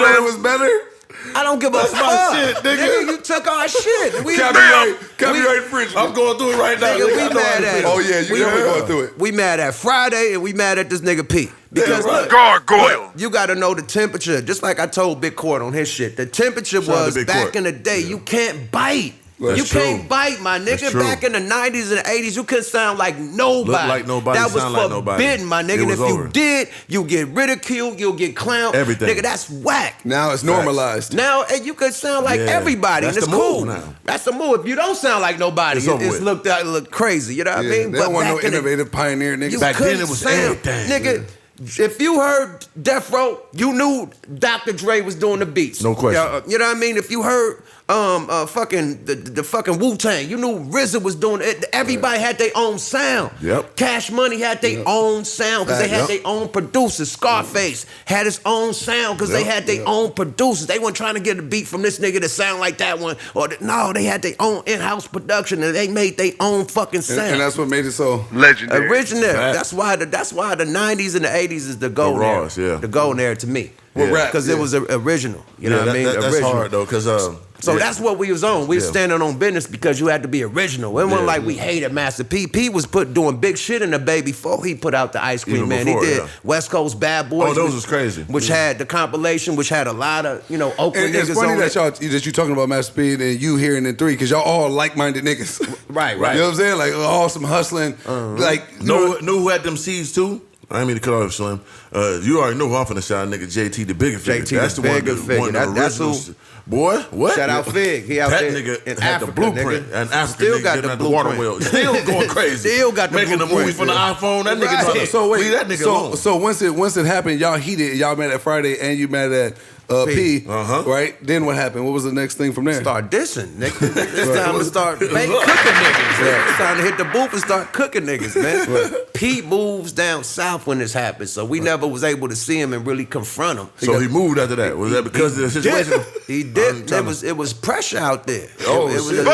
though it was better. I don't give a That's my fuck. shit, nigga. You took our shit. We Copyright infringement. I'm going through it right now. Nigga, we I know mad I at feel. him. Oh yeah, you definitely going through it. We mad at Friday and we mad at this nigga P. Because right. look, Gargoyle. you gotta know the temperature. Just like I told Big Court on his shit. The temperature Shout out to was Big back Court. in the day, you can't bite. That's You true. can't bite, my nigga. That's true. Back in the 90s and the 80s, you couldn't sound like nobody. Look like nobody, That was sound like nobody. forbidden, my nigga. It And was if you over. did, you get ridiculed, you'll get clowned. Everything. Nigga, that's whack. Now it's normalized. Now you could sound like Yeah, everybody, that's and it's the move cool. now. That's the move. If you don't sound like nobody, It's over it's with. look crazy. You know what I Yeah, mean? they don't want no back in the- innovative pioneer niggas. you Back then, couldn't it was sound, everything. nigga. If you heard Death Row, you knew Dr. Dre was doing the beats. No question. You know what I mean? If you heard fucking the fucking Wu-Tang, you knew RZA was doing it. Everybody had their own sound. Yep. Cash Money had their own sound because they had Yep. their own producers. Scarface had his own sound because they had their own producers. They weren't trying to get a beat from this nigga to sound like that one. No, they had their own in-house production and they made their own fucking sound. And that's what made it so Legendary. Original. Fact. That's why the 90s and the 80s '80s is the golden era. Raws, yeah. The golden era to me. With rap, because it was original. You know what I mean? That's original. hard though, because So that's what we was on. We was standing on business because you had to be original. It wasn't like we hated Master P. P was doing big shit in the Bay before he put out the Ice Cream Even Man. before, He did West Coast Bad Boys. Oh, those was crazy. Which had the compilation, which had a lot of Oakland And niggas it's funny on that it. you talking about Master P and you hearing in 3 because y'all all like-minded niggas. Right. You know what I'm saying? Like all some hustling. Like know who had them seeds too? I didn't mean to cut off Slim. You already know who I'm finna shout, nigga. JT the bigger figure. JT That's the the one bigger that figure. one of the That's who- originals. Boy, what? Shout out Fig. He out that there nigga in had Africa, the blueprint. nigga. And African Still nigga got getting the out the water blueprint. wheel. Still going crazy. Still got the making the blueprint, movie from the yeah. iPhone. That nigga So, trying so wait, leave that nigga alone. so once it happened, y'all heated. Y'all met at Friday and you met at P. Right? Then what happened? What was the next thing from there? Start dissing, nigga. It's time to start cooking niggas. Man. It's time to hit the booth and start cooking niggas, man. Pete moves down south when this happened, so we never was able to see him and really confront him. So he moved after that. Was that because of the situation? He did. It was pressure out there. Oh, it was shit.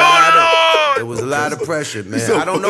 it was a lot of pressure, man. I don't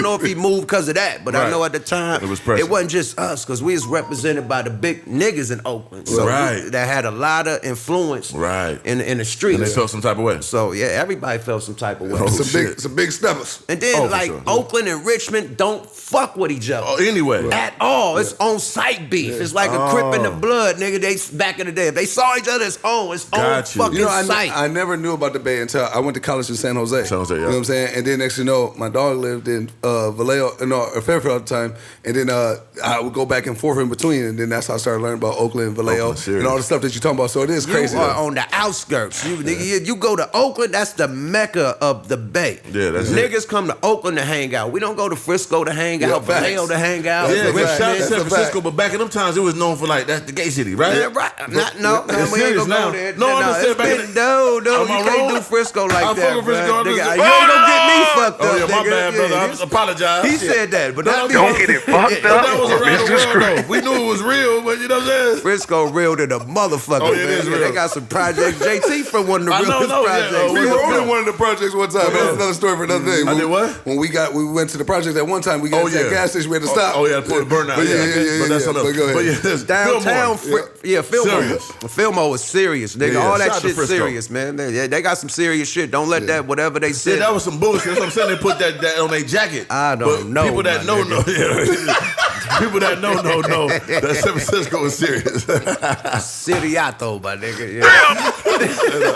know if he moved because of that, but I know at the time It was pressure. It wasn't just us because we was represented by the big niggas in Oakland, so that had a lot of influence, in the streets. And they felt some type of way. So yeah, everybody felt some type of way. Some big steppers. And then sure. Oakland and Richmond don't fuck with each other. Anyway. At all. It's on site beef. It's like a crip in the blood, nigga. They back in the day. If they saw each other, it's on fucking site. I never knew about the Bay until I went to college in San Jose. San Jose, yeah. You know what I'm saying? And then next thing you know, my dog lived in Fairfield at the time. And then I would go back and forth in between. And then that's how I started learning about Oakland, Vallejo, and all the stuff that you're talking about. So it is crazy. You are on the outskirts. You go to Oakland, that's the mecca of the Bay. Yeah, that's Niggas come to Oakland to hang out. We don't go to Frisco to hang out, facts. Vallejo to hang out. Yeah, Richmond. shout out to That's San a Francisco, fact. but back in them times, it was known for like, that's the gay city, right? Yeah, right. No, It's we ain't serious gonna go now. there. No, I'm just saying it's back been, in- no, Am you I can't wrong? do Frisco like I that, fuck with Frisco. bruh. I'm Nigga, just- you ain't gonna get me fucked Oh, up, yeah, my nigga. bad, brother. I this- apologize. He said that, but not Don't get it fucked But that up was or around the Mr. world, Scrooge. though. We knew it was real, but you know what I'm saying? Frisco real to the motherfucker. Oh, yeah, it man. is real. They got some projects. JT from one of the I know, realest no, yeah, projects. We Yeah. were only one of the projects one time. That's another story for another day. I did what? When we went to the project that one time, we got to that gas station. We had to stop. Oh, yeah, pull the burnout. But But that's enough. But go ahead. But yeah, this Downtown, Fillmore. Serious. Fillmore was serious, nigga. Yeah, All shout that out to shit Frisco. serious, man. They got some serious shit. Don't let that, whatever they Yeah, said. that was some bullshit. That's what I'm saying. They put that on their jacket. I don't But know, People that my know, nigga. yeah. People that know that San Francisco is serious. Siriato, my nigga. Yeah.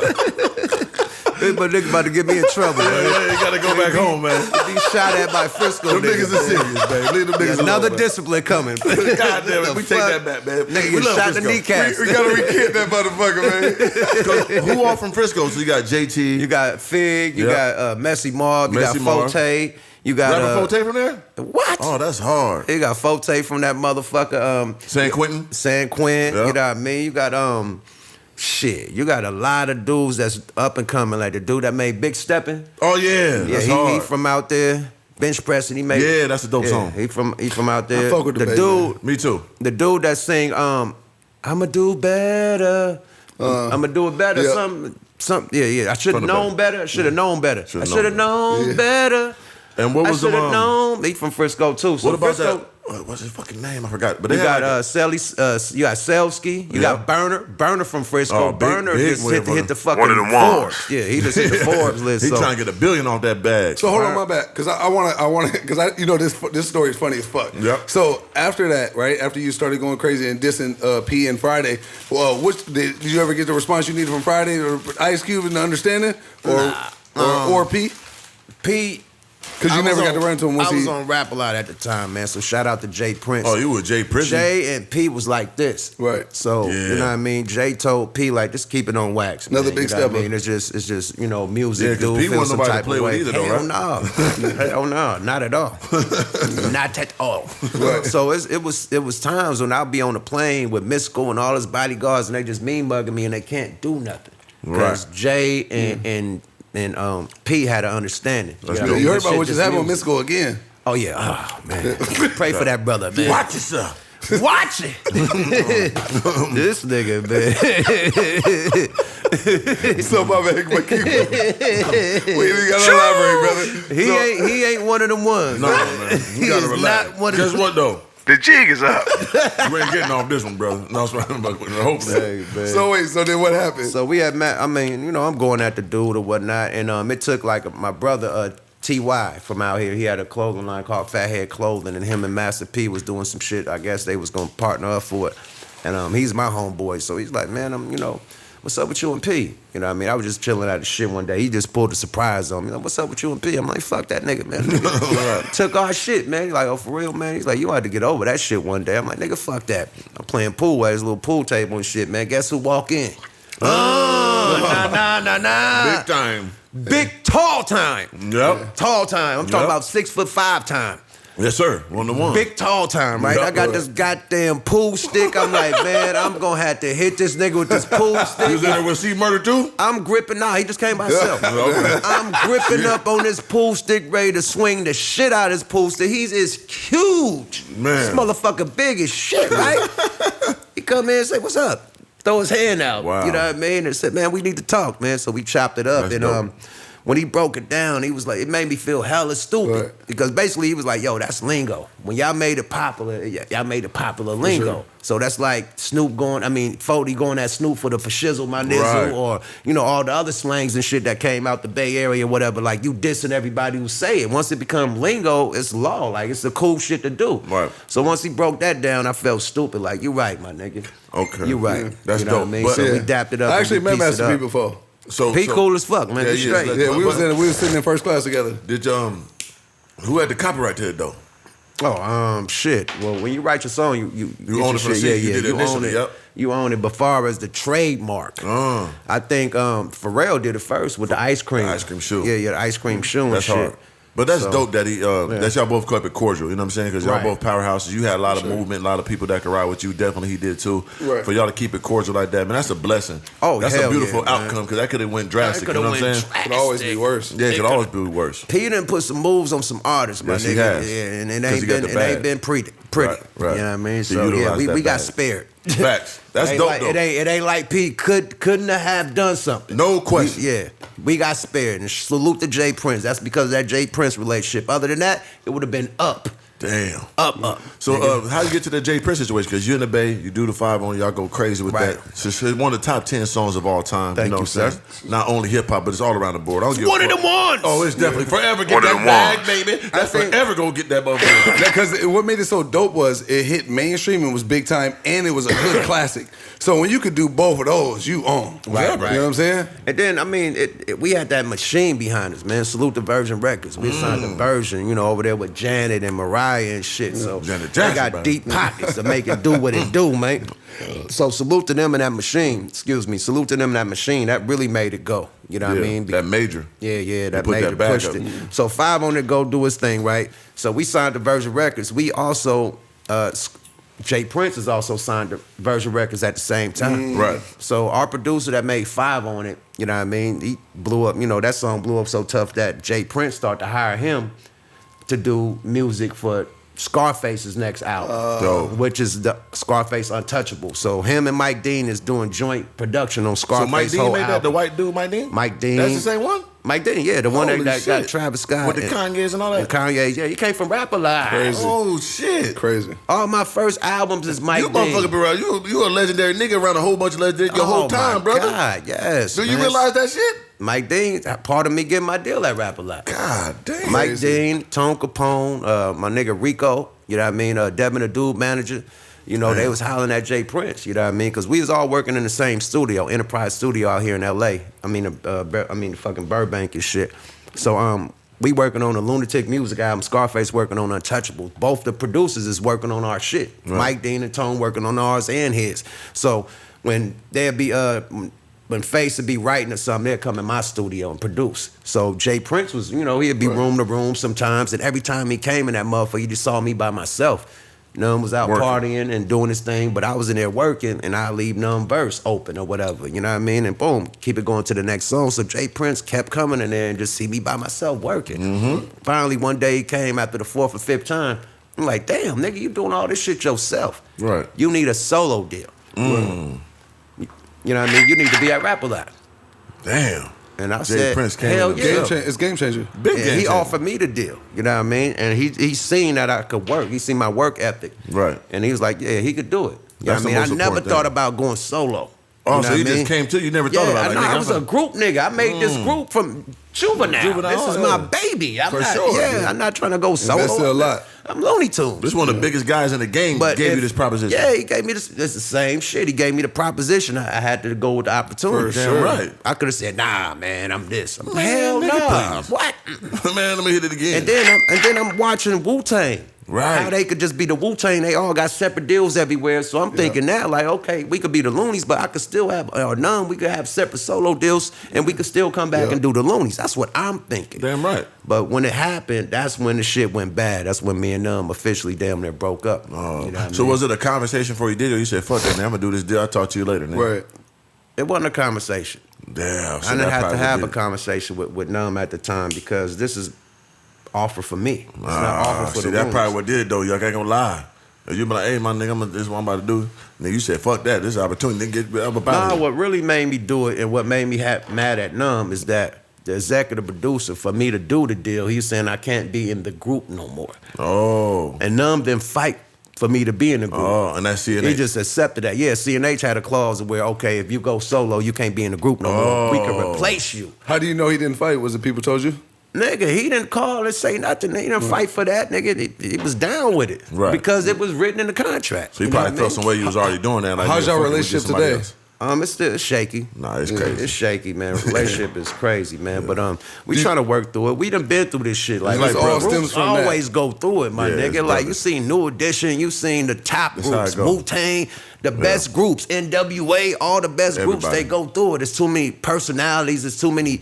My nigga about to get me in trouble, man. You gotta go back home, man. Be shot at by Frisco Them niggas are serious, man. Leave them niggas alone. Another man. discipline coming. God damn it, The we take fuck? that back, man. Nigga We get love shot in the Frisco. kneecaps. We gotta re-kid that motherfucker, man. Who all from Frisco? So you got JT. You got Fig, you got Messy Marv, you Messy got Marv. Forte, you got Rapper Forte from there? What? Oh, that's hard. You got Forte from that motherfucker San Quentin? San Quinn. Yeah. You know what I mean? You got shit. You got a lot of dudes that's up and coming, like the dude that made Big Steppin'. Oh yeah, Yeah, that's he hard. from out there. Bench pressing, he made. Yeah, that's a dope song. He from out there. I fuck with the baby, dude. Me too. The dude that sing I'ma do better. I'ma do it better. yeah. Something. Yeah. I should have From the known back. better. I should have known better. I Should've should have known Yeah. better. And what I was should the have known. He from Frisco too. So What about Frisco, that? What's his fucking name? I forgot. But You they had got like Selly, you got Selsky, you Yeah. got Burner from Frisco. Oh, big- Burner big just win hit for the fucking One of them ones. Forbes. Yeah, he just hit the Forbes list. he So. trying to get $1 billion off that bag. So hold on, my bad, because I want to, because this story is funny as fuck. Yep. So after that, right after you started going crazy and dissing P and Friday, did you ever get the response you needed from Friday or Ice Cube in the understanding, or P? P. Because you I never was got to run to him once I was he. on Rap a lot at the time, man. So shout out to Jay Prince. Oh, you were Jay Prison. Jay and P was like this. Right. So, Yeah. you know what I mean? Jay told P, like, just keep it on wax. Another man. big You know what step I mean? It's just, music, Yeah, 'cause dude. P Feel wasn't some nobody to type play of with way. either, though, Hell right? no. Hell no, not at all. Not at all. Right. So it was times when I'll be on a plane with Mystical and all his bodyguards and they just mean mugging me and they can't do nothing. Because Right. Jay and P had an understanding. That's know dope. what I You mean? heard This about shit what just just happened with music. Mystical again. Oh yeah, oh man. Pray for that brother, man. Watch yourself. Watch it. This nigga, man. So my bad, but keep it. We ain't gotta elaborate, brother. He ain't one of them ones. No, man. You gotta is relax. not one of Guess them. what though? The jig is up. You ain't getting off this one, brother. No, that's right. Hopefully. Hey, man. So wait, so then what happened? So we had met. I mean, you know, I'm going at the dude or whatnot, and it took like my brother Ty from out here. He had a clothing line called Fathead Clothing, and him and Master P was doing some shit. I guess they was gonna partner up for it, and he's my homeboy. So he's like, man, you know, what's up with you and P? You know what I mean? I was just chilling out of shit one day. He just pulled a surprise on me. Like, what's up with you and P? I'm like, fuck that nigga, man. Took our shit, man. He's like, oh, for real, man? He's like, you had to get over that shit one day. I'm like, nigga, fuck that. I'm playing pool at his little pool table and shit, man. Guess who walk in? Nah. Big time. Big tall time. Yep. Tall time. I'm talking about 6'5" time. Yes, sir. 1-to-1. Big tall time, right? Yep. I got this goddamn pool stick. I'm like, man, I'm gonna have to hit this nigga with this pool You was in stick. there with C Murder too? I'm gripping. Nah, he just came by himself. Okay. I'm gripping up on this pool stick, ready to swing the shit out of this pool stick. He's huge. Man. This motherfucker big as shit, right? He come in and say, what's up? Throw his hand out. Wow. You know what I mean? And said, man, we need to talk, man. So we chopped it up. That's and dope. when he broke it down, he was like, it made me feel hella stupid. Right. Because basically he was like, yo, that's lingo. When y'all made it popular, y'all made it popular lingo. Sure. So that's like Snoop going, 40 going at Snoop for the for shizzle, my nizzle, Right. or, you know, all the other slangs and shit that came out the Bay Area, whatever. Like, you dissing everybody who say it. Once it become lingo, it's law. Like, it's the cool shit to do. Right. So once he broke that down, I felt stupid. Like, you right, my nigga. Okay. You right. That's you know dope. what I mean? But- So Yeah. we dapped it up. I actually and we met pieced it Master P up. before. So He cool as fuck, man. Yeah, He yeah, straight. Yeah, we was sitting in first class together. Did who had the copyright to it though? Oh, shit. Well, when you write your song, you get own your it from the shit. seat. You did it you own initially, it. yep. You own it. But far as the trademark, I think Pharrell did it first with the ice cream. The ice cream shoe. Yeah, the ice cream shoe and That's shit. hard. But that's So, dope that that's y'all both kept it cordial. You know what I'm saying? Because y'all Right. both powerhouses. You had a lot of movement, a lot of people that could ride with you. Definitely he did too. Right. For y'all to keep it cordial like that, man, that's a blessing. Oh, that's hell a beautiful yeah, man. outcome because that could have went drastic. You coulda know what I'm went saying? Could always be worse. Yeah, it could always be worse. He done put some moves on some artists, my Yes, nigga. he has. Yeah, and it 'Cause ain't he got been the it bag. ain't been pretty. Right. You know what I mean? To So yeah, utilize we that got bag. spared. Facts. That's Ain't dope like, though. it ain't like P couldn't have done something. No question. We got spared. And salute to Jay Prince. That's because of that Jay Prince relationship. Other than that, it would have been up. Damn. Up. So how you get to the Jay Prince situation? Because you're in the Bay, you do the 5 on, y'all go crazy with Right. that. So it's one of the top 10 songs of all time. Thank know you, what I'm sir. saying? Not only hip hop, but it's all around the board. I don't give a one of fuck. them ones. Oh, it's definitely forever get One of that them bag, ones. baby. That's think- forever gonna get that motherfucker. Because what made it so dope was it hit mainstream and was big time, and it was a good classic. So when you could do both of those, you own. Right. You know what I'm saying? And then, I mean, we had that machine behind us, man. Salute to Virgin Records. We signed to Virgin, you know, over there with Janet and Mariah and shit. So Janet they Jackson, got baby. deep pockets to make it do what it do, man. So salute to them and that machine. Excuse me. Salute to them and that machine. That really made it go. You know what I mean? That major. Yeah, that put major that back pushed up. it. So 5 on it go do his thing, right? So we signed to Virgin Records. We also, Jay Prince is also signed to Virgin Records at the same time. Right. So our producer that made 5 on it, you know what I mean? He blew up, you know, that song blew up so tough that Jay Prince started to hire him to do music for Scarface's next album, Dope. which is the Scarface Untouchable. So him and Mike Dean is doing joint production on So Scarface's Mike Dean whole made album. that? The white dude, Mike Dean? Mike Dean. That's the same one? Mike Dean, yeah, the one Holy that got shit. Travis Scott. With the Kanye's and all that? And Kanye, yeah, he came from Rap Alive. Crazy. Oh, shit. Crazy. All my first albums is Mike You Dean. motherfucker been around. You a legendary nigga around a whole bunch of legendary your whole time, my brother. God, yes. Do you man. realize that shit? Mike Dean, part of me getting my deal at Rap Alive. God damn. Mike Dean, Tone Capone, my nigga Rico, you know what I mean? Devin, the dude manager, you know, they was hollering at Jay Prince, you know what I mean? Because we was all working in the same studio, Enterprise Studio out here in L.A. I mean, fucking Burbank and shit. So we working on a Lunatic Music album, Scarface working on Untouchable. Both the producers is working on our shit. Right. Mike Dean and Tone working on ours and his. So when there'd be when Face would be writing or something, they'd come in my studio and produce. So Jay Prince was, you know, he'd be room to room sometimes, and every time he came in that motherfucker, you just saw me by myself. Num was out Working. partying and doing his thing, but I was in there working, and I leave Num verse open or whatever, you know what I mean? And boom, keep it going to the next song. So Jay Prince kept coming in there and just see me by myself working. Finally, one day he came after the 4th or 5th time. I'm like, damn, nigga, you doing all this shit yourself. Right. You need a solo deal. You know what I mean? You need to be at Rap Alive. Damn. And I Jay said, Prince came hell in the yeah. It's game changer. Big And game he changer. offered me the deal, you know what I mean? And he seen that I could work. He seen my work ethic. Right. And he was like, yeah, he could do it. You know That's what the I most mean? I never important thought thing. about going solo. Oh, You know so what he I just mean? came to you. You never thought about it. I Like, nigga, I was I'm a group nigga. I made this group from juvenile. Juvenile, This is yeah. my baby. I'm For not, sure. Yeah, I'm not trying to go solo. Invested a lot. I'm Looney Tunes. This one of the biggest guys in the game gave you this proposition. Yeah, he gave me this. It's the same shit. He gave me the proposition. I had to go with the opportunity. For Damn sure. right. I could have said, nah, man, I'm this. Man, Hell nigga, nah. please. What? Man, let me hit it again. And then I'm watching Wu-Tang. Right. How they could just be the Wu-Tang. They all got separate deals everywhere. So I'm thinking now, like, okay, we could be the Loonies, but I could still have, or none, we could have separate solo deals, and we could still come back and do the Loonies. That's what I'm thinking. Damn right. But when it happened, that's when the shit went bad. That's when me and them officially damn near broke up. Oh. You know what I So mean? was it a conversation before you did it, or you said, fuck that, man, I'm going to do this deal. I'll talk to you later, nigga. Right. It wasn't a conversation. Damn. So I didn't that have to probably have a did. conversation with Numb at the time because this is offer for me. It's not offer for See, the that Loonies. probably what did it, though. Y'all ain't gonna lie. If you be like, hey, my nigga, this is what I'm about to do. And then you said, fuck that. This is an opportunity. Then get up about Nah, it. what really made me do it and what made me mad at Numb is that the executive producer, for me to do the deal, he was saying I can't be in the group no more. Oh. And Numb didn't fight for me to be in the group. Oh, and that's CNH. He just accepted that. Yeah, CNH had a clause where, okay, if you go solo, you can't be in the group no more. We can replace you. How do you know he didn't fight? Was it people told you? Nigga, he didn't call and say nothing. He didn't fight for that, nigga. He was down with it. Right. Because it was written in the contract. So you know probably what I felt mean? some way you was already doing that. Like, How's nigga, your fuck it, we get relationship somebody today? else. It's still shaky. Nah, it's crazy. It's shaky, man. Relationship is crazy, man. But we trying to work through it. We done been through this shit. Like, This all groups stems from that. always go through it, my Yeah, nigga. it's Like, brothers. you seen New Edition, you seen the top That's how groups, it go. Wu-Tang, the best groups, NWA, all the best groups, Everybody. they go through it. It's too many personalities, it's too many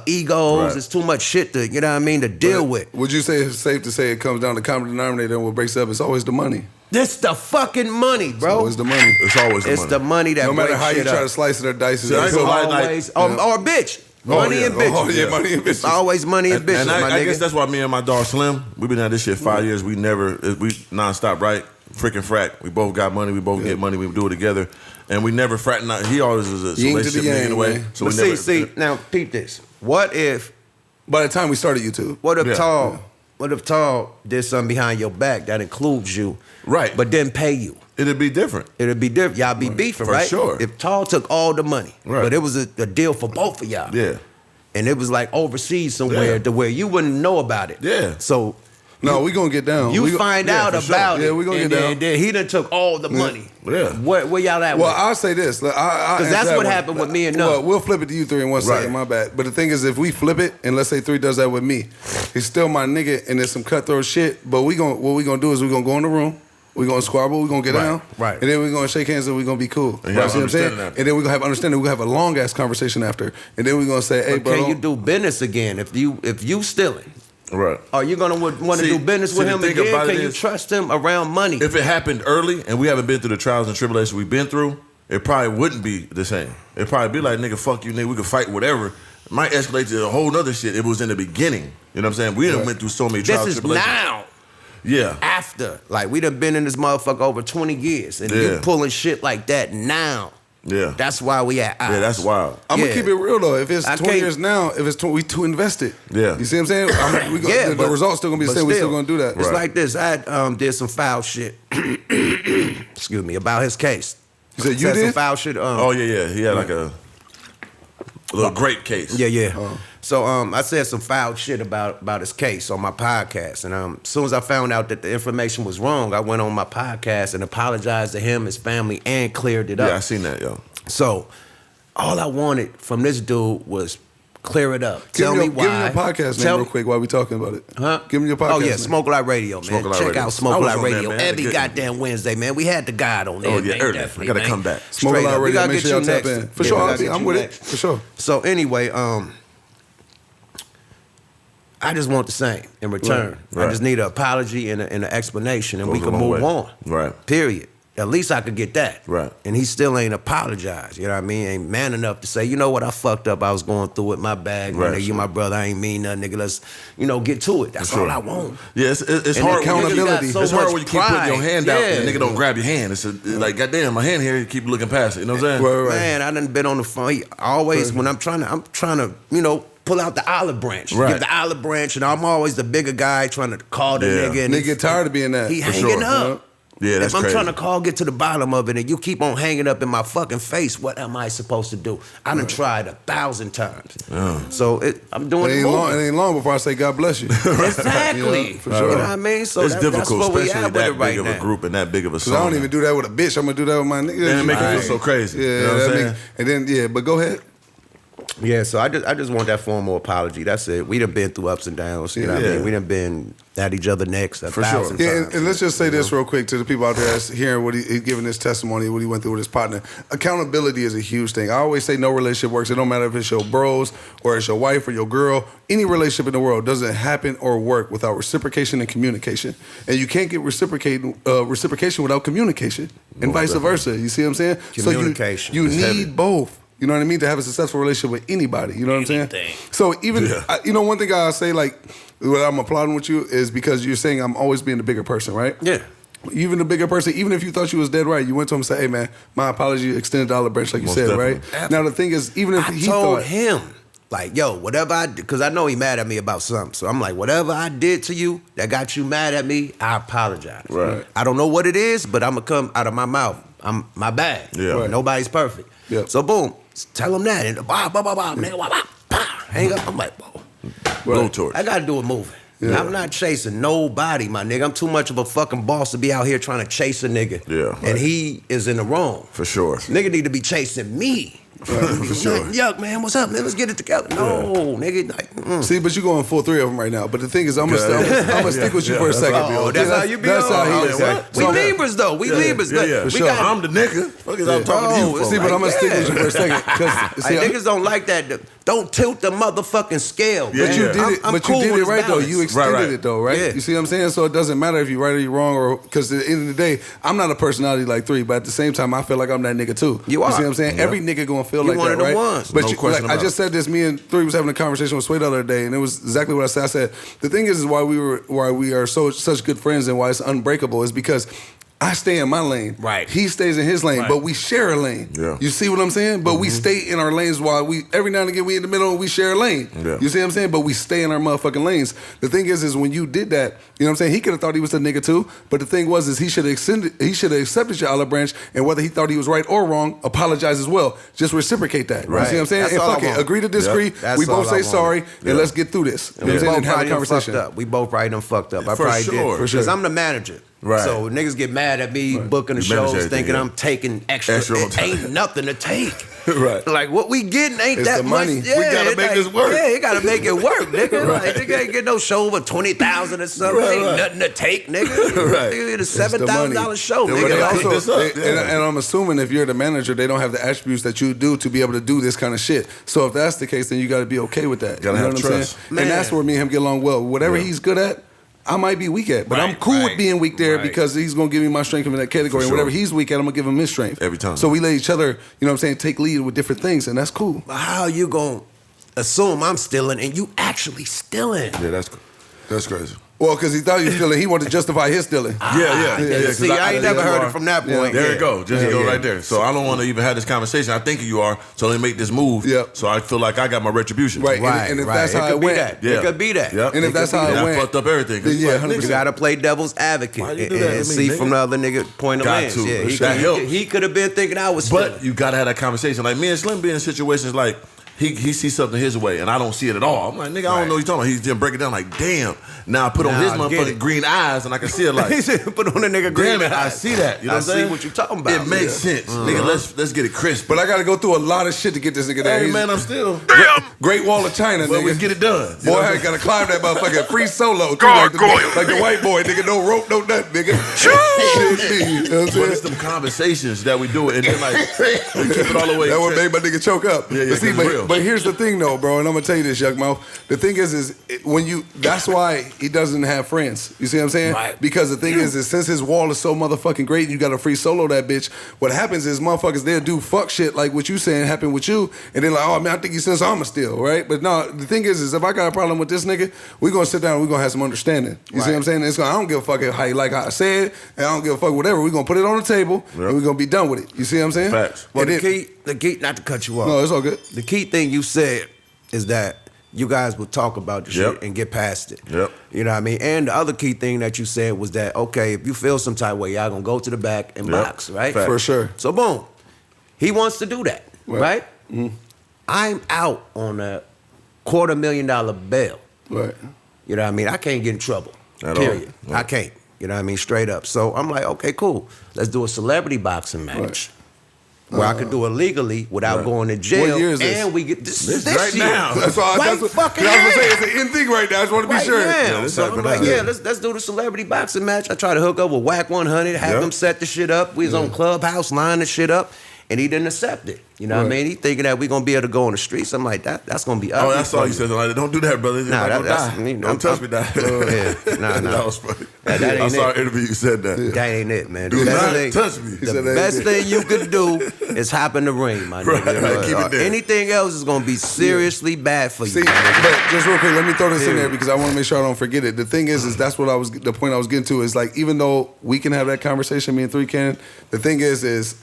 egos, Right. it's too much shit to, you know what I mean, to deal with. Would you say it's safe to say it comes down to common denominator and what breaks up? It's always the money. It's the fucking money, bro. Always the money. It's always the It's money. the money that No matter breaks how you shit try up. to slice it or dice it. See, I ain't it's gonna lie, like- Always, or bitch. Money yeah. and bitches. Oh, yeah, Yeah. money and It's bitches. always money and bitches, And my I nigga. guess that's why me and my dog Slim, we've been at this shit 5 years. We nonstop, right? Freaking frack. We both got money. We both get money. We do it together. And we never fraternize. He always was a Yin to the relationship yang, nigga in a way. man. So But we never. see, now peep this. What if By the time we started YouTube. What if Yeah. Tall did something behind your back that includes you, Right. but didn't pay you? It'd be different. It'd be different. Y'all be beefing, For right? sure. If Tall took all the money, Right. but it was a deal for both of y'all. Yeah. And it was like overseas somewhere Yeah. to where you wouldn't know about it. Yeah. So No, we gonna get down. you We go- find yeah, out for sure. about it. Yeah, we gonna and get then, down. then he done took all the money. Yeah. Where y'all at Well, with it? I'll say this. Because that's what happened with me and Nuh. Well, we'll flip it to you three in 1 second. Right. My bad. But the thing is, if we flip it, and let's say three does that with me, he's still my nigga, and there's some cutthroat shit. But what we gonna do is we gonna go in the room. We gonna squabble. We gonna get down. right. And then we gonna shake hands and we gonna be cool. And You y'all see what I'm saying? understanding that. And then we gonna have understanding. We gonna have a long ass conversation after. And then we gonna say, hey, But bro. can you do business again if you stealing? Right. Are you gonna want to See- do business see, with the him thing again? about it Can you is- trust him around money? If it happened early and we haven't been through the trials and tribulations we've been through, it probably wouldn't be the same. It'd probably be like, nigga, fuck you, nigga, we could fight whatever. It might escalate to a whole nother shit if it was in the beginning. You know what I'm saying? We done went through so many this trials and is tribulations. now. Yeah. After. Like, we done been in this motherfucker over 20 years. And you Yeah. pulling shit like that now. Yeah. That's why we at odds. Yeah, that's wild. I'm Yeah. gonna keep it real though. If it's I 20 can't- years now, if it's 20, we too invested. Yeah. You see what I'm saying? The but- results still gonna be the but same. We still gonna do that. It's Right. like this. I did some foul shit. Excuse me, about his case. You said you Said some did? foul shit. Oh, yeah. He had like a little great case. Yeah. So I said some foul shit about his case on my podcast, and as soon as I found out that the information was wrong, I went on my podcast and apologized to him, his family, and cleared it up. Yeah, I seen that, yo. So all I wanted from this dude was clear it up. Tell me why. Give me your podcast name real quick while we talking about it. Huh? Give me your podcast Oh yeah, name. Smoke Light Radio, man. Smoke Light Check Radio. out I Smoke was Light on there, Radio man. Had a every good- goddamn Wednesday, man. We had the God on there. Oh, yeah, man, early. definitely, I gotta man. come back. Smoke Straight Light up. We Radio. gotta Make get sure y'all you tap next. in. For Yeah, sure, we gotta get I'm you with next. it. For sure. So anyway, I just want the same in return. Right. I just need an apology and an explanation, and we Goes a can long move way. on. Right. Period. At least I could get that. Right. And he still ain't apologized. You know what I mean? Ain't man enough to say, you know what, I fucked up. I was going through it. My bag, Right, nigga. You sure. my brother. I ain't mean nothing, nigga. Let's, get to it. That's all I want. Yeah, it's And hard. accountability. So It's hard much when you keep putting your pride. hand out and Yeah. the nigga don't grab your hand. It's like, goddamn, my hand here, you keep looking past it. You know what I'm saying? Right. Man, I done been on the phone. He always, when I'm trying to, pull out the olive branch. Right. Give the olive branch, and I'm always the bigger guy trying to call the Yeah. nigga. And Nigga get tired of being that. He For hanging sure. up. Yeah, that's if I'm crazy. trying to get to the bottom of it, and you keep on hanging up in my fucking face, what am I supposed to do? I done tried 1,000 times. So I'm doing It it ain't long. more. It ain't long before I say God bless you. Exactly. Yeah, for sure. You know what I mean? So It's that's difficult, what we especially have with that it right big of now. a group and that big of a Cause song. I don't even do that with a bitch. I'm gonna do that with my nigga. And it make you feel Right. so crazy. Yeah, You know what I'm that saying? make- and then but go ahead. Yeah, so I just want that formal apology. That's it. We done been through ups and downs. You know what I Yeah. mean? We done been at each other necks For sure. 1,000 Yeah, times. and let's just say this real quick to the people out there that's hearing what he's giving his testimony, what he went through with his partner. Accountability is a huge thing. I always say no relationship works. It don't matter if it's your bros or it's your wife or your girl. Any relationship in the world doesn't happen or work without reciprocation and communication. And you can't get reciprocation without communication, and vice versa. You see what I'm saying? Communication. So you It's need heavy. both. You know what I mean? To have a successful relationship with anybody. You know what I'm saying? So even, one thing I say, like, what I'm applauding with you is because you're saying I'm always being the bigger person, right? Yeah. Even the bigger person, even if you thought you was dead right, you went to him and said, hey, man, my apology, extended the olive branch, like you Most said, definitely. right? Now, the thing is, even if I he told thought... him, like, yo, whatever I did, because I know he mad at me about something. So I'm like, whatever I did to you that got you mad at me, I apologize. Right. I don't know what it is, but I'm going to come out of my mouth. I'm my bad. Yeah. Right. Nobody's perfect. Yeah. So boom, tell him that. And nigga, hang up. I'm like, whoa. Blow torch. I got to do a moving. Yeah. I'm not chasing nobody, my nigga. I'm too much of a fucking boss to be out here trying to chase a nigga. Yeah. And he is in the wrong. For sure. Nigga need to be chasing me. For sure. Like, Yuck, man, what's up, man? Let's get it together. No, nigga, like, See, but you going full three of them right now. But the thing is, I'm gonna stick with you for a second. Oh, that's how you be That's on? how he Oh, is. what? Like, We so- Libras, though. We Libras. Yeah, yeah. We For sure. got- I'm the nigga. Fuck is I'm talking to you for? See, but I'm gonna stick with you for a second. Like, niggas don't like that. Don't tilt the motherfucking scale. Yeah, But you did it. I'm But cool you did with it right though. balance. You extended Right. it though, right? Yeah. You see what I'm saying? So it doesn't matter if you're right or you're wrong, or because at the end of the day, I'm not a personality like Three, but at the same time, I feel like I'm that nigga too. You are. see what I'm saying? Yeah. Every nigga gonna feel You like one that, of the right? ones. But No you, question like, I about just said this. Me and Three was having a conversation with Sway the other day, and it was exactly what I said. I said the thing is why we are such good friends and why it's unbreakable is because I stay in my lane. Right. He stays in his lane, Right. but we share a lane. Yeah. You see what I'm saying? But we stay in our lanes while every now and again we in the middle and we share a lane. Yeah. You see what I'm saying? But we stay in our motherfucking lanes. The thing is when you did that, you know what I'm saying? He could have thought he was a nigga too, but the thing was he should have accepted your olive branch, and whether he thought he was right or wrong, apologize as well. Just reciprocate that. You Right. see what I'm saying? That's And all I fuck it. want. Agree to disagree. That's We both all I say want. sorry and let's get through this. You know what I'm saying? And have a probably done conversation. fucked up. We both probably done fucked up. I For probably sure. did. For Because sure. I'm the manager. Right. So niggas get mad at me booking the You manage shows everything, thinking yeah. I'm taking extra. Extra It time. ain't nothing to take. Right. Like what we getting ain't It's that the much. money. Yeah, We gotta it's make like, this work. Yeah, you gotta make it work, nigga. Like, you can't get no show over 20,000 or something. Right, Ain't right. nothing to take, nigga. Right. Nigga, it's It's the money. $7,000 show, Then But we nigga. they gotta Like, pick this up. and I'm assuming if you're the manager, they don't have the attributes that you do to be able to do this kind of shit. So if that's the case, then you got to be okay with that. Gotta you know have what I'm trust. saying? And that's where me and him get along well. Whatever he's good at, I might be weak at, but I'm Right, cool with right, being weak there right. because he's gonna give me my strength in that category. For And sure. whatever he's weak at, I'm gonna give him his strength Every time. So we let each other, you know what I'm saying, take lead with different things, and that's cool. how you gonna assume I'm stealing and you actually stealing? Yeah, that's crazy. Well, because he thought he was stealing, he wanted to justify his stealing. Yeah. See, I ain't never heard it from that point. There Yeah. you go. Just go right there. So I don't want to even have this conversation. I think you are. So let me make this move. Yep. So I feel like I got my retribution. Right. Right, and if right. that's how could it be went, that. Yeah. It could be that. Yep. and if that's how And it I went, fucked up everything. 'Cause then yeah, like, 100%. You gotta play devil's advocate Why you and, do that to and me, see nigga? from the other nigga point of Got lens. to. Yeah, That helps. he could have been thinking I was stealing. But you gotta have that conversation. Like me and Slim be in situations like he sees something his way and I don't see it at all. I'm like, nigga, I don't know what you're talking about. He's just break it down like, damn. Now I put on Now his I get motherfucking it. green eyes and I can see it like, He said, put on a nigga green damn it, I eyes. see that. You know I what I'm saying? see what you're talking about. It makes sense. Nigga, let's get it crisp. But I got to go through a lot of shit to get this nigga there. Hey He's- man, I'm still Great Wall of China, but nigga. we get it done. You know Boy, what I I'm saying? gotta climb that motherfucker free solo. Too, Gargoyle. like the white boy, nigga. No rope, no nothing, nigga. Shit, me, you know what I'm But it's saying? them conversations that we do it and then like we keep it all the way. That what made my nigga choke up. Yeah, But see, 'cause it's real. real. But here's the thing, though, bro, and I'm gonna tell you this, Yuckmouth. The thing is when you. That's why he doesn't have friends. You see what I'm saying? Right. Because the thing is since his wall is so motherfucking great, and you got to free solo that bitch. What happens is motherfuckers they'll do fuck shit like what you saying happened with you, and they're like, oh man, I think he says I'm a steal, right? But no, the thing is if I got a problem with this nigga, we gonna sit down and we gonna have some understanding. You see what I'm saying? I don't give a fuck how you like how I said it, and I don't give a fuck whatever. We gonna put it on the table and we gonna be done with it. You see what I'm saying? Facts. Well, the key, not to cut you off. No, it's all good. The key thing you said is that you guys will talk about the shit and get past it. Yep. You know what I mean? And the other key thing that you said was that, okay, if you feel some type of way, y'all gonna go to the back and box, right? For sure. So boom, he wants to do that, right? Mm-hmm. I'm out on a $250,000 bail. Right. You know what I mean? I can't get in trouble. At Period. all. I can't. You know what I mean? Straight up. So I'm like, okay, cool. Let's do a celebrity boxing match. Where I could do it legally without going to jail. What year is this? And we get this right year. now. That's all. Right That's what fucking I was gonna say. now. It's an in thing right now. I just want to be Right sure. now. this So I'm happened like, now. yeah, let's do the celebrity boxing match. I try to hook up with Whack 100, have them set the shit up. We was on Clubhouse, line the shit up, and he didn't accept it. You know what I mean? He thinking that we gonna be able to go on the streets. I'm like, that's gonna be ugly. Oh, that's all you said. Like, don't do that, brother. Nah, Don't that's die. me. Don't touch me, that. Yeah. Nah. That was funny. That ain't I saw it. an interview you said that. That ain't it, man. Do The best not thing- touch me. He said The that best ain't thing you could do is hop in the ring, my Right, nigga. keep it there. Anything else is gonna be seriously bad for you. See, my nigga. but just real quick, let me throw this in there Period. because I want to make sure I don't forget it. The thing is that's what the point I was getting to is like, even though we can have that conversation, me and Three can, the thing is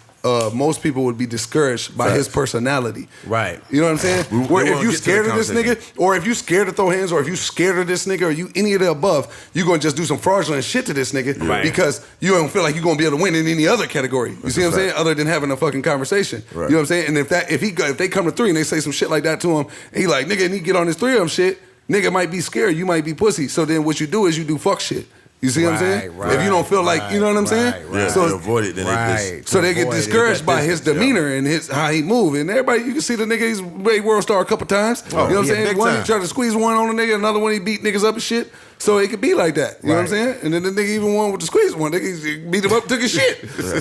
most people would be discouraged by his personality. Right. You know what I'm saying? We Where if wanna you get to scared the of this conversation. nigga, or if you scared to throw hands, or if you scared of this nigga, or you any of the above, you gonna just do some fraudulent shit to this nigga Right. because you don't feel like you're gonna be able to win in any other category. You see what I'm saying? Other than having a fucking conversation. Right. You know what I'm saying? And if they come to 3 and they say some shit like that to him, and he like, nigga, and he get on his 3 of them shit, nigga might be scared, you might be pussy. So then what you do is you do fuck shit. You see what I'm saying? Right, if you don't feel like, you know what I'm saying? Yeah, So to avoid it, then Right. so they get Avoid it, discouraged that by his distance, demeanor and how he move. And everybody, you can see the nigga, he's made world star a couple times. You know what I'm yeah, saying? big One, he time. tried to squeeze one on the nigga, another one he beat niggas up and shit. So it could be like that. You know what I'm saying? And then the nigga even won with the squeeze one. Nigga beat him up, took his shit.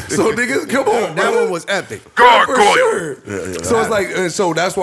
So nigga, come on, That brother. one was epic. For Gargoyle. sure. So it's like, so that's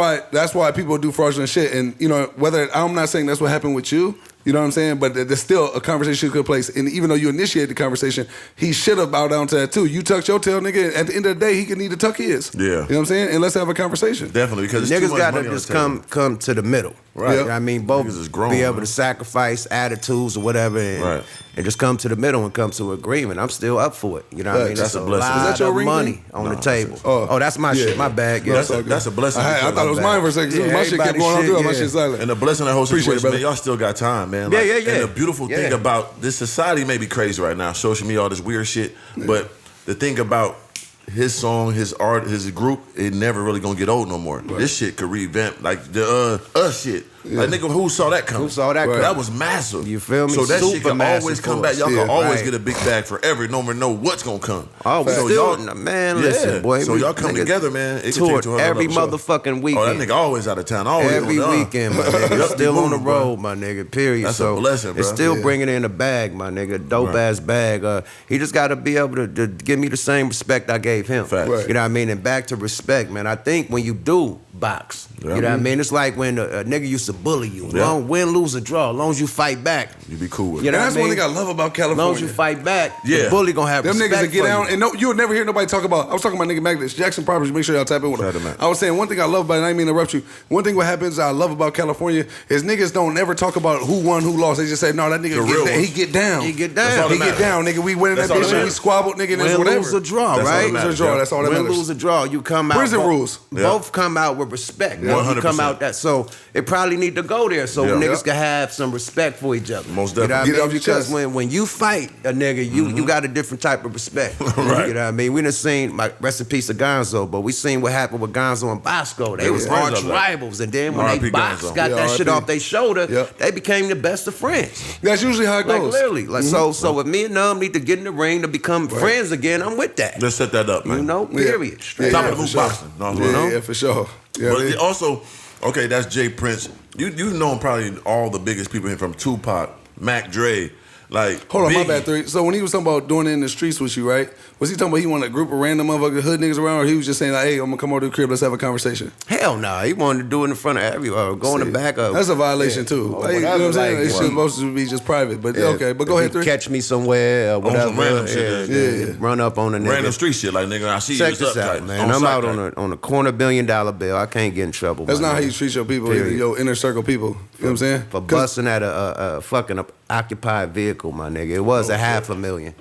why people do fraudulent shit. And you know, whether I'm not saying that's what happened with you. You know what I'm saying? But there's still a conversation could place. And even though you initiated the conversation, he should have bowed down to that too. You tucked your tail, nigga. At the end of the day, he can need to tuck his. Yeah. You know what I'm saying? And let's have a conversation. Definitely, because it's too Niggas much gotta money on just the table. come to the middle. Right. You know what I mean? Both Niggas is grown, be able man. to sacrifice attitudes or whatever and just come to the middle and come to agreement. I'm still up for it. You know what I mean? That's That's a blessing. lot Is that your of ring money thing? on the table. Oh. Oh, that's my Yeah. shit. My bag. Yeah. That's a blessing. I thought it was mine for a second. Yeah, my shit kept everybody going on shit, through. My yeah. shit silent. And the blessing of that whole Appreciate it, situation, man, brother. y'all still got time, man. Yeah, yeah. And the beautiful thing Yeah. about this society may be crazy right now, social media, all this weird shit, but the thing about his song, his art, his group, it never really gonna get old no more. This shit could revamp like the us shit. Like nigga, who saw that coming? Who saw that coming? That was massive. You feel me? So that shit Super can massive always come for back. us. Y'all Yeah, can always right. get a big bag forever. No one know what's gonna come. Oh, we So still, y'all- man, Yeah. listen, boy. So we- y'all come nigga together, man. It can toured take to another every level. motherfucking Oh, weekend. that nigga always out of town. Always Every on the weekend, my nigga. Yep, Still be on the moving, bro. road, my nigga. Period. That's a So blessing, bro. it's still Yeah. bringing in a bag, my nigga. Dope ass bag. He just got to be able to give me the same respect I gave him. Facts. Right. You know what I mean? And back to respect, man. I think when you do box, you know what I mean? It's like when a nigga used to bully you. Yeah. Long win, lose, or draw. As long as you fight back. You be cool with You it. know And that's what I one mean? thing I love about As long as California. you fight back, Yeah. the bully gonna have Them respect niggas that get for down, you. and no, you'll never hear nobody talk about. I was talking about nigga Magnus Jackson Properties. Make sure y'all tap in with Shout him him. out. I was saying one thing I love about it, and I didn't mean to interrupt you. One thing what happens I love about California is niggas don't ever talk about who won, who lost. They just say, no, that nigga The real get, he ones. get down. He get That's down. all He that get down, nigga. We winning That's that all bitch that and we matters. squabbled, nigga. And it's Win, whatever. lose, or draw, That's all right? that matters. Lose or draw. That's all that Win, matters. lose, or draw. You come out. Prison rules. Both come out with respect. Man. You 100%. come out that. So it probably need to go there so Yeah. niggas Yeah. can have some respect for each other. Most You know definitely. what Get I off mean? your Because chest. when you fight a nigga, you got a different type of respect. Right. You know what I mean? We done seen, like, rest in peace to Gonzo, but we seen what happened with Gonzo and Bosco. They was friends arch of that. rivals. And then when they R.I.P. boxed, Gonzo. got Yeah, that shit R.I.P. off their shoulder, Yep. they became the best of friends. That's usually how it Like goes. literally. Like so if me and Numb need to get in the ring to become friends again, I'm with that. Let's set that up, man. You know, Yeah. period. Straight Top up. of the for boot sure. boxing. No, Yeah, no. yeah, for sure. Yeah, But man. it also, okay, that's Jay Prince. You know probably all the biggest people here from Tupac, Mac Dre, Like, Hold on, my Biggie. bad, 3. So when he was talking about doing it in the streets with you, right? Was he talking about he wanted a group of random motherfucking hood niggas around, or he was just saying like, hey, I'm gonna come over to the crib, let's have a conversation? Hell no, he wanted to do it in front of everyone. Go in the back of. That's a violation too. Or Like, you know what I'm saying? whatever, It's like, supposed to be just private, but okay. But go if ahead, you 3. catch me somewhere or whatever. some random shit, yeah. Run up on a nigga. Random street shit, like nigga, I see Check you. this out, man. I'm out on a $250 million bill. I can't get in trouble. That's my not how nigga. you treat your people, Period. your inner circle people. You know what I'm saying? For 'Cause- busting at a fucking occupied vehicle, my nigga. It was a $500,000.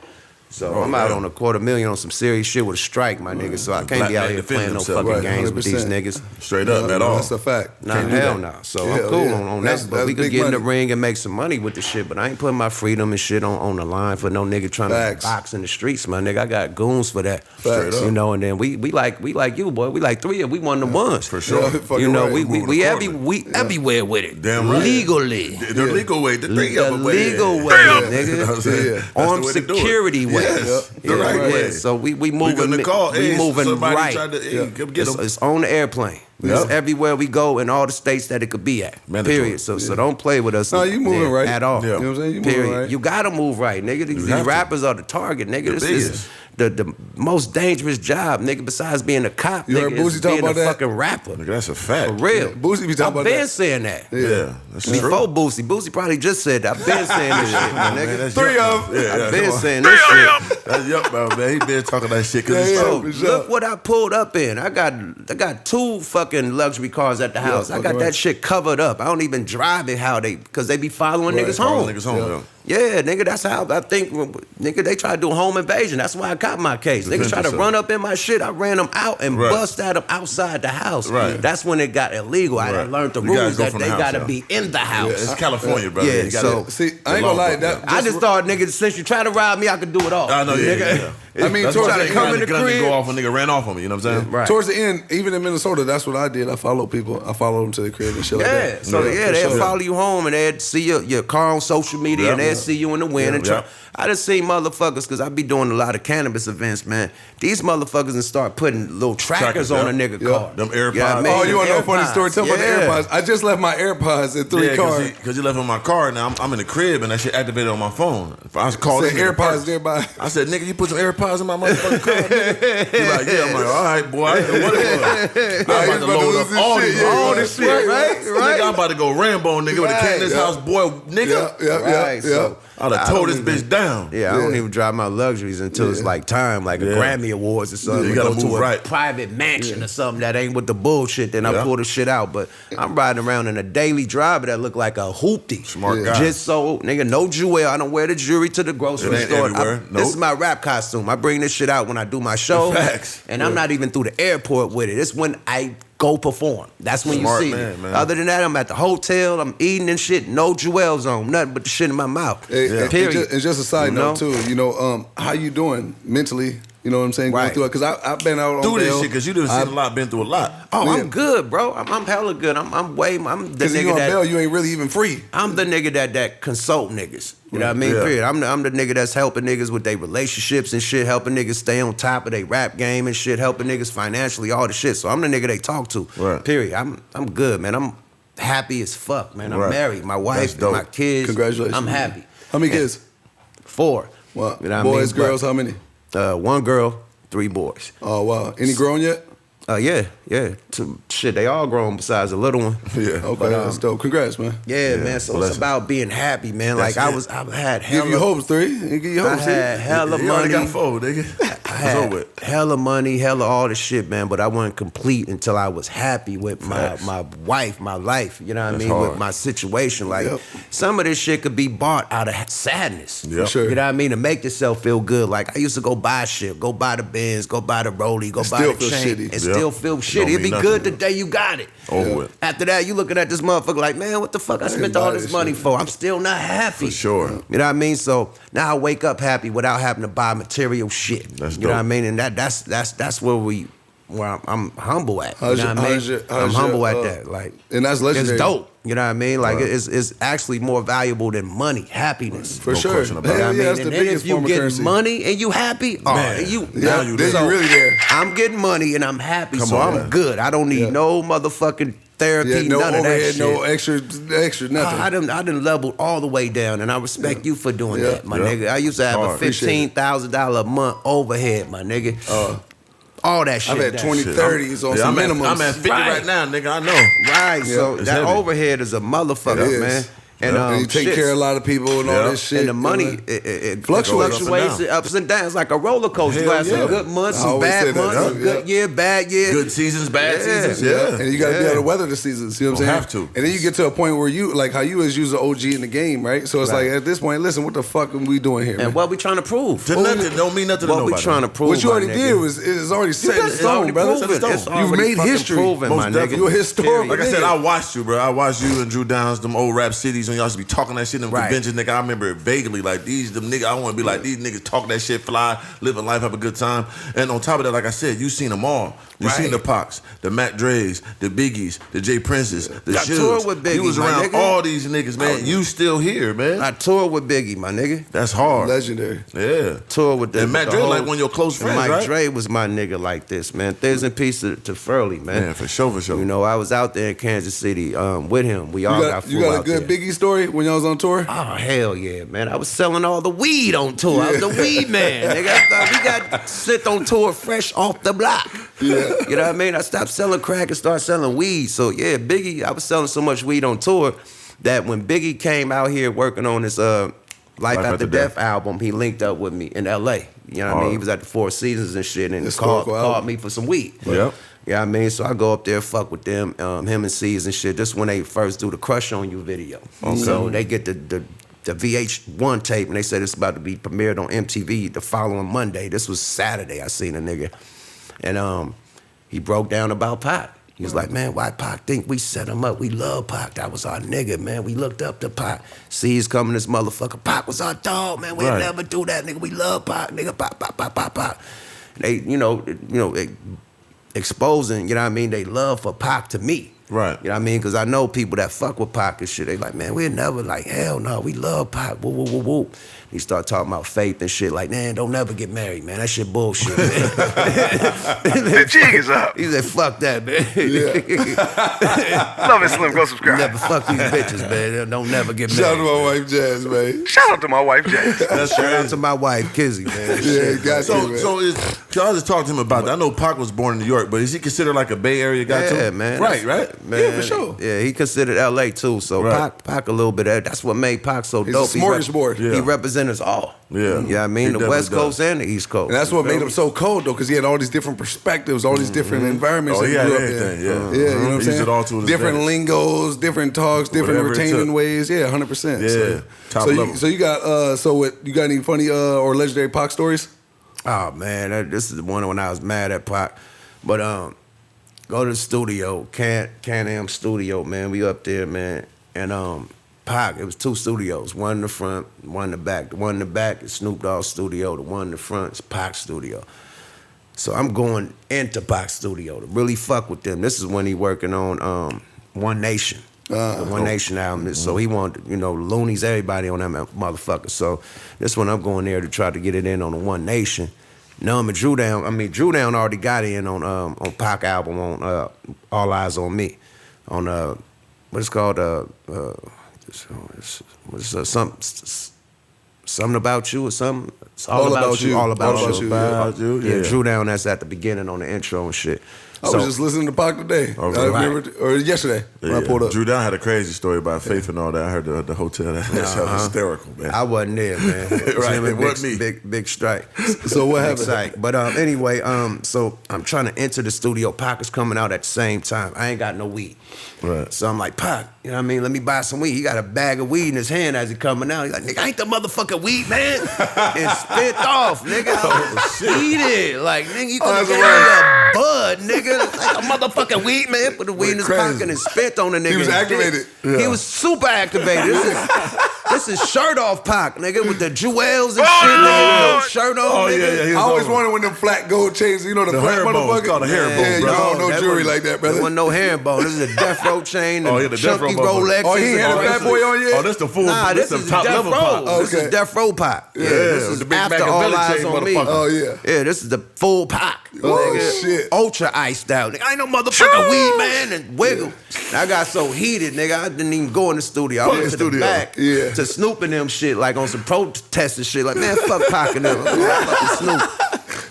So I'm out on a $250,000 on some serious shit with a strike, my nigga. So I can't Black be out man here defending playing no himself. fucking Right, games with these 100%. niggas. Straight up, at all. That's a fact. Nah, Can't do hell that. no. So Yeah, I'm cool yeah. on That's- that. But that's we could big get in the money. ring and make some money with the shit. But I ain't putting my freedom and shit on the line for no nigga trying Facts. to box in the streets, my nigga. I got goons for that. Facts. You know, and then we like you, boy. We like 3 of we one of the ones. For sure. Yeah, fucking You know, right. Moving we accordingly. everywhere with it. Damn right. Legally. The legal way, the three The of them way. legal way, You know what I'm nigga. saying? Yeah. That's the Armed way to do it. security way. Yes, the Yeah, right yeah. way. So we We moving, couldn't call. we Hey, moving somebody right. tried to get them. It's on the airplane. It's everywhere we go in all the states that it could be at. Mandatory. Period. So don't play with us. No, you moving right. at all. You know what I'm saying? You moving Period. right. You gotta move right, nigga. These have to. rappers are the target, nigga. This biggest. is the most dangerous job, nigga. Besides being a cop, You nigga, heard is Boosie talk being a about that? fucking rapper. Nigga, that's a fact. For real. Boosie be talking I've about been that. saying that. Yeah, that's true. Before Boosie probably just said that. I've been saying this shit, my Man, nigga. that's 3 Yuckmouth. of them. Yeah, I've been come on. saying this shit. That's Yuckmouth, man. He been talking that shit because Yeah, it's yeah. true. For sure. Look what I pulled up in. I got 2 fucking luxury cars at the house. I got fucking that right. shit covered up. I don't even drive it because they be following niggas home. Niggas home, though. Yeah, nigga, that's how I think. Nigga, they try to do home invasion. That's why I caught my case. Niggas try to yourself. run up in my shit. I ran them out and Right. bust at them outside the house. Right. That's when it got illegal. I Right. learned the You gotta rules go that from they the house, gotta yeah. be in the house. Yeah, it's California, brother. Yeah, You gotta- so- See, I ain't gonna lie. That I just thought, nigga, since you try to rob me, I could do it all. I know, yeah, nigga. yeah. I mean, That's towards why the they come gun in the gun crib. go off when nigga ran off on me. You know what I'm saying? Right. Towards the end, even in Minnesota, that's what I did. I followed people. I followed them to the crib and shit like Yeah, that. so for they'll sure. follow you home and they'd see your car on social media and they'd see you in the wind. And Yeah. I just seen motherfuckers, because I be doing a lot of cannabis events, man. These motherfuckers and start putting little trackers Trackers, on a yeah. nigga Yeah. car. Them AirPods. You know what I mean? Oh, you want to know a funny AirPods. story? Tell me about the Yeah. AirPods. I just left my AirPods in 3 cars. Because you left in my car. Now I'm in the crib and that shit activated on my phone. If I was calling Said AirPods nearby. I said, nigga, you put some AirPods in my motherfucking car, nigga. He like, yeah. I'm like, all right, boy. I didn't know what it was. I'm about to load up all these all this shit, right? Nigga, I'm about to go Rambo, nigga, with a cat in this Yeah. house, boy, nigga. Right, so I'd have I told don't this even- bitch down. Yeah, I don't even drive my luxuries until it's like time, like a Grammy Awards or something. Yeah, you We gotta go to move a right. private mansion or something that ain't with the bullshit, then I Yeah. pull the shit out. But I'm riding around in a daily driver that look like a hoopty. Smart guy. Just so, nigga, no jewelry. I don't wear the jewelry to the grocery It ain't store. everywhere. This Nope. is my rap costume. I bring this shit out when I do my show. Facts. And I'm not even through the airport with it. It's when I go perform. That's when Smart you see man, me. man. Other than that, I'm at the hotel. I'm eating and shit. No jewels on. Nothing but the shit in my mouth. Period. And just a side You know? note too. You know, how you doing mentally? You know what I'm saying? Going Right. through it because I've been out on Do this bail. shit because you done seen a lot, been through a lot. Oh, Yeah. I'm good, bro. I'm hella good. I'm the Because you nigga on that bail, you ain't really even free. I'm the nigga that consult niggas. You know what I mean? Yeah. Period. I'm the nigga that's helping niggas with their relationships and shit, helping niggas stay on top of their rap game and shit, helping niggas financially, all the shit. So I'm the nigga they talk to. Right. Period. I'm good, man. I'm happy as fuck, man. I'm Right. married. My That's wife, dope. my kids. Congratulations. I'm happy. How many kids? 4. Well, You know what I boys, mean? girls, how many? 1 girl, 3 boys. Oh wow, any grown yet? Yeah. Shit, they all grown besides the little one. Yeah. Okay, that's dope. Congrats, man. Yeah, man. So bless it's him. about being happy, man. Like That's I've had hella, Give you hopes, 3. Give you I hopes. had hella You already money. got 4, nigga. I had hella money, hella all the shit, man. But I wasn't complete until I was happy with my wife, my life. You know what I mean? hard. With my situation. Like Yep. some of this shit could be bought out of sadness. Yep. Sure. You know what I mean? To make yourself feel good. Like I used to go buy shit, go buy the Benz, go buy the Rollie, go buy still the feel chain, shitty. and Yep. still feel shitty. Don't It'd be mean good nothing. the day you got it. Over with. After that, you looking at this motherfucker like, man, what the fuck I spent all buy this this money shit. for? I'm still not happy. For sure. You know what I mean? So now I wake up happy without having to buy material shit. That's you know what I dope. mean? And that's where I'm humble at. You How's know your- what I mean? how's your- I'm how's humble your, at that. Like, and that's legendary. it's dope. You know what I mean? Like it's actually more valuable than money, happiness. For No sure. question about it. You know Hell what I yeah, mean? that's the And then biggest if you form of get currency. money and you happy, Man. you Yeah, then you really there. I'm getting money and I'm happy, Come so on, I'm man. good. I don't need Yeah. no motherfucking therapy, no none of that overhead, shit. no extra nothing. I done leveled all the way down, and I respect you for doing that, my nigga. I used to have a $15,000 a month overhead, my nigga. All that shit. I've had 20, 30s on some minimums. I'm at 50 right now, nigga. I know. Right, so it's that heavy. overhead is a motherfucker, man. And you take care of a lot of people and all this shit. And the money, it fluctuates ups and downs like a roller coaster. You have some good months, some bad months, some good year, bad year. Good seasons, bad seasons. Yeah. And you got to be able to weather the seasons. You know what I'm saying? Have to. And then you get to a point where you, like how you was using OG in the game, right? So it's like, at this point, listen, what the fuck are we doing here, man? And what we trying to prove? Nothing. Don't mean nothing to nobody. What we trying to prove, what you already did was, it's already set in stone, brother. You've made history. Proven, my nigga. You're historical. Like I said, I watched you, bro. I watched you and Drew Downs, them old rap cities, when y'all used to be talking that shit in them conventions, nigga. I remember it vaguely. Like, them niggas, I want to be like, these niggas talk that shit, fly, living life, have a good time. And on top of that, like I said, you seen them all. You seen the Pacs, the Mac Dre's, the Biggies, the J Princes, the Shoes. toured with Biggie, you was around all these niggas, man. You still here, man. I toured with Biggie, my nigga. That's hard. Legendary. Yeah. Toured with them. And Mac Dre like one of your close friends, Mike right? Dre was my nigga like this, man. There's in peace to Furley, man. Man, for sure, for sure. You know, I was out there in Kansas City with him. We all got You got a good Biggie story when y'all was on tour? Oh, hell yeah, man. I was selling all the weed on tour. I was the weed man, nigga. I thought we got sent on tour fresh off the block. Yeah. You know what I mean? I stopped selling crack and started selling weed. So, yeah, Biggie, I was selling so much weed on tour that when Biggie came out here working on his Life After Death album, he linked up with me in L.A. You know what I mean? He was at the Four Seasons and shit and called me for some weed. Yep. You know what I mean? So I go up there, fuck with them, him and C's and shit. This when they first do the Crush on You video. Okay. So they get the VH1 tape, and they said it's about to be premiered on MTV the following Monday. This was Saturday. I seen a nigga, and he broke down about Pac. He was like, man, why Pac think we set him up? We love Pac. That was our nigga, man. We looked up to Pac. C's coming, this motherfucker. Pac was our dog, man. We'll never do that, nigga. We love Pac, nigga. Pac. They, exposing, you know what I mean, they love for Pac to me. Right. You know what I mean? Because I know people that fuck with Pac and shit. They like, man, we're never like, hell no, we love Pac. Woo, woo, woo, woo. He start talking about faith and shit. Like, man, don't never get married, man. That shit bullshit, man. The jig is up. He said, fuck that, man. Love it, Slim. Go subscribe. Never fuck these bitches, man. Don't never get married. Shout out to my wife, Jazz, man. Shout out to my wife, Jazz. Shout out to my wife, Kizzy, man. Yeah, got you, man. So y'all just talk to him about that. I know Pac was born in New York, but is he considered like a Bay Area guy too? Yeah, man. Right. Man, yeah, for sure. Yeah, he considered LA too. So Pac a little bit of that. That's what made Pac so He's dope. a smorgasbord. He represents us all. Yeah. You know what I mean? He The West definitely Coast and the East Coast. And that's what made him so cold, though, because he had all these different perspectives, all these different environments that he he had grew up everything, in. yeah. You know what I'm He saying? used it all to his different advantage. lingos, different talks, different Whatever it retaining took. ways. Yeah, 100%. Yeah, top so level. you got you got any funny or legendary Pac stories? Oh man, this is the one when I was mad at Pac. But go to the studio, Can-Am studio, man. We up there, man. And Pac, it was 2 studios, one in the front, one in the back. The one in the back is Snoop Dogg's studio. The one in the front is Pac's studio. So I'm going into Pac's studio to really fuck with them. This is when he working on One Nation. The One Nation album. So he wanted, Loonies, everybody on that motherfucker. So this one I'm going there to try to get it in on the One Nation. Numb and Drew Down already got in on Pac album on All Eyes on Me. On what it's called something about you or something. It's all about you. All about you. Yeah, Drew Down, that's at the beginning on the intro and shit. I was just listening to Pac today. I remember, or yesterday when I pulled up. Drew Down had a crazy story about faith and all that. I heard the hotel. That hysterical, man. I wasn't there, man. It wasn't me. Big strike. So what happened? Strike. But anyway, so I'm trying to enter the studio. Pac is coming out at the same time. I ain't got no weed. Right. So I'm like, Pac, you know what I mean? Let me buy some weed. He got a bag of weed in his hand as he coming out. He's like, nigga, I ain't the motherfucking weed, man. And spit off, nigga. Eat it. Like, nigga, you gonna get a bud, nigga. Like a motherfucking weed, man. Put the weed in his pocket and spit on the nigga. He was activated. Yeah. He was super activated. This is shirt off Pac, nigga, with the jewels and shit, nigga. Shirt off, Oh, nigga. yeah. I always wanted when them flat gold chains, the flat herringbone. motherfucker. It's called a herringbone, Yeah, you bro. don't know That jewelry wasn't- like that, brother. There wasn't no herringbone. This is a death row chain and The death row chunky motherfucker. Rolexes. Oh, he ain't had a fat boy on yet? Oh, this the full. Nah, this is top death level row. Pac. This is death row Pac. Yeah, this is the big after Machiavelli All Eyes chain on Me. motherfucker. Oh, yeah. Yeah, this is the full Pac. Oh, shit. Ultra iced out. Nigga, I ain't no motherfucking weed, man. And wiggle. And I got so heated, nigga, I didn't even go in the studio. I went to the back to Snoop and them shit, like on some protest and shit. Like, man, fuck Pac and them. Fucking Snoop.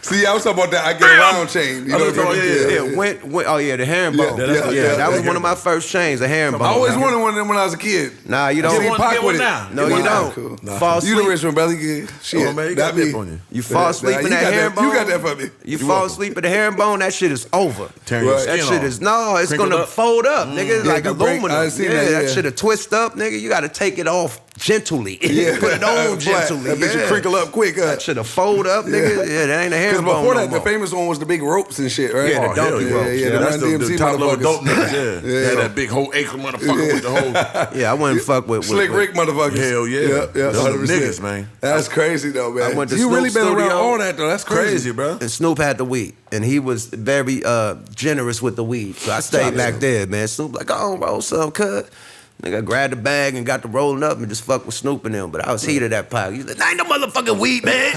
See, I was talking about that I get around chain. You know what I'm saying? Went, oh yeah, the herringbone. That was one of my first chains, the herringbone. I always wanted one of them when I was a kid. Nah, you don't. Pac with it. No, you don't. Cool. Fall asleep. You the rich one, brother. Shit, man, you that got me. dip on you. You fall asleep in that herringbone. You got that for me. You fall asleep in the herringbone, that shit is over. Tearing your That skin shit off. is it's Crinkled gonna up. fold up, nigga, like you break- aluminum. I seen that shit'll twist up, nigga. You gotta take it off gently. Yeah. Put it on gently. That bitch will crinkle up quick. That shit'll fold up, nigga. Yeah, that ain't a Because herringbone. before no that, the more. famous one was the big ropes and shit, right? Yeah, the donkey ropes. Yeah, That's the the DMC top level dope motherfuckers. niggas. Yeah. Had that big whole acre motherfucker with the whole. Yeah, I wouldn't fuck with Slick Rick motherfuckers. Hell yeah. Yeah, Those 100%. niggas, man. That's crazy though, man. I went to You really Snoop's been around studio. all that though. That's crazy, bro. And Snoop had the weed, and he was very generous with the weed. So I stayed back there, man. Snoop like, go on, roll some, cuz. Nigga grabbed the bag and got the rolling up and just fucked with Snoop and them. But I was heated that Pac. He was like, I ain't no motherfucking weed, man.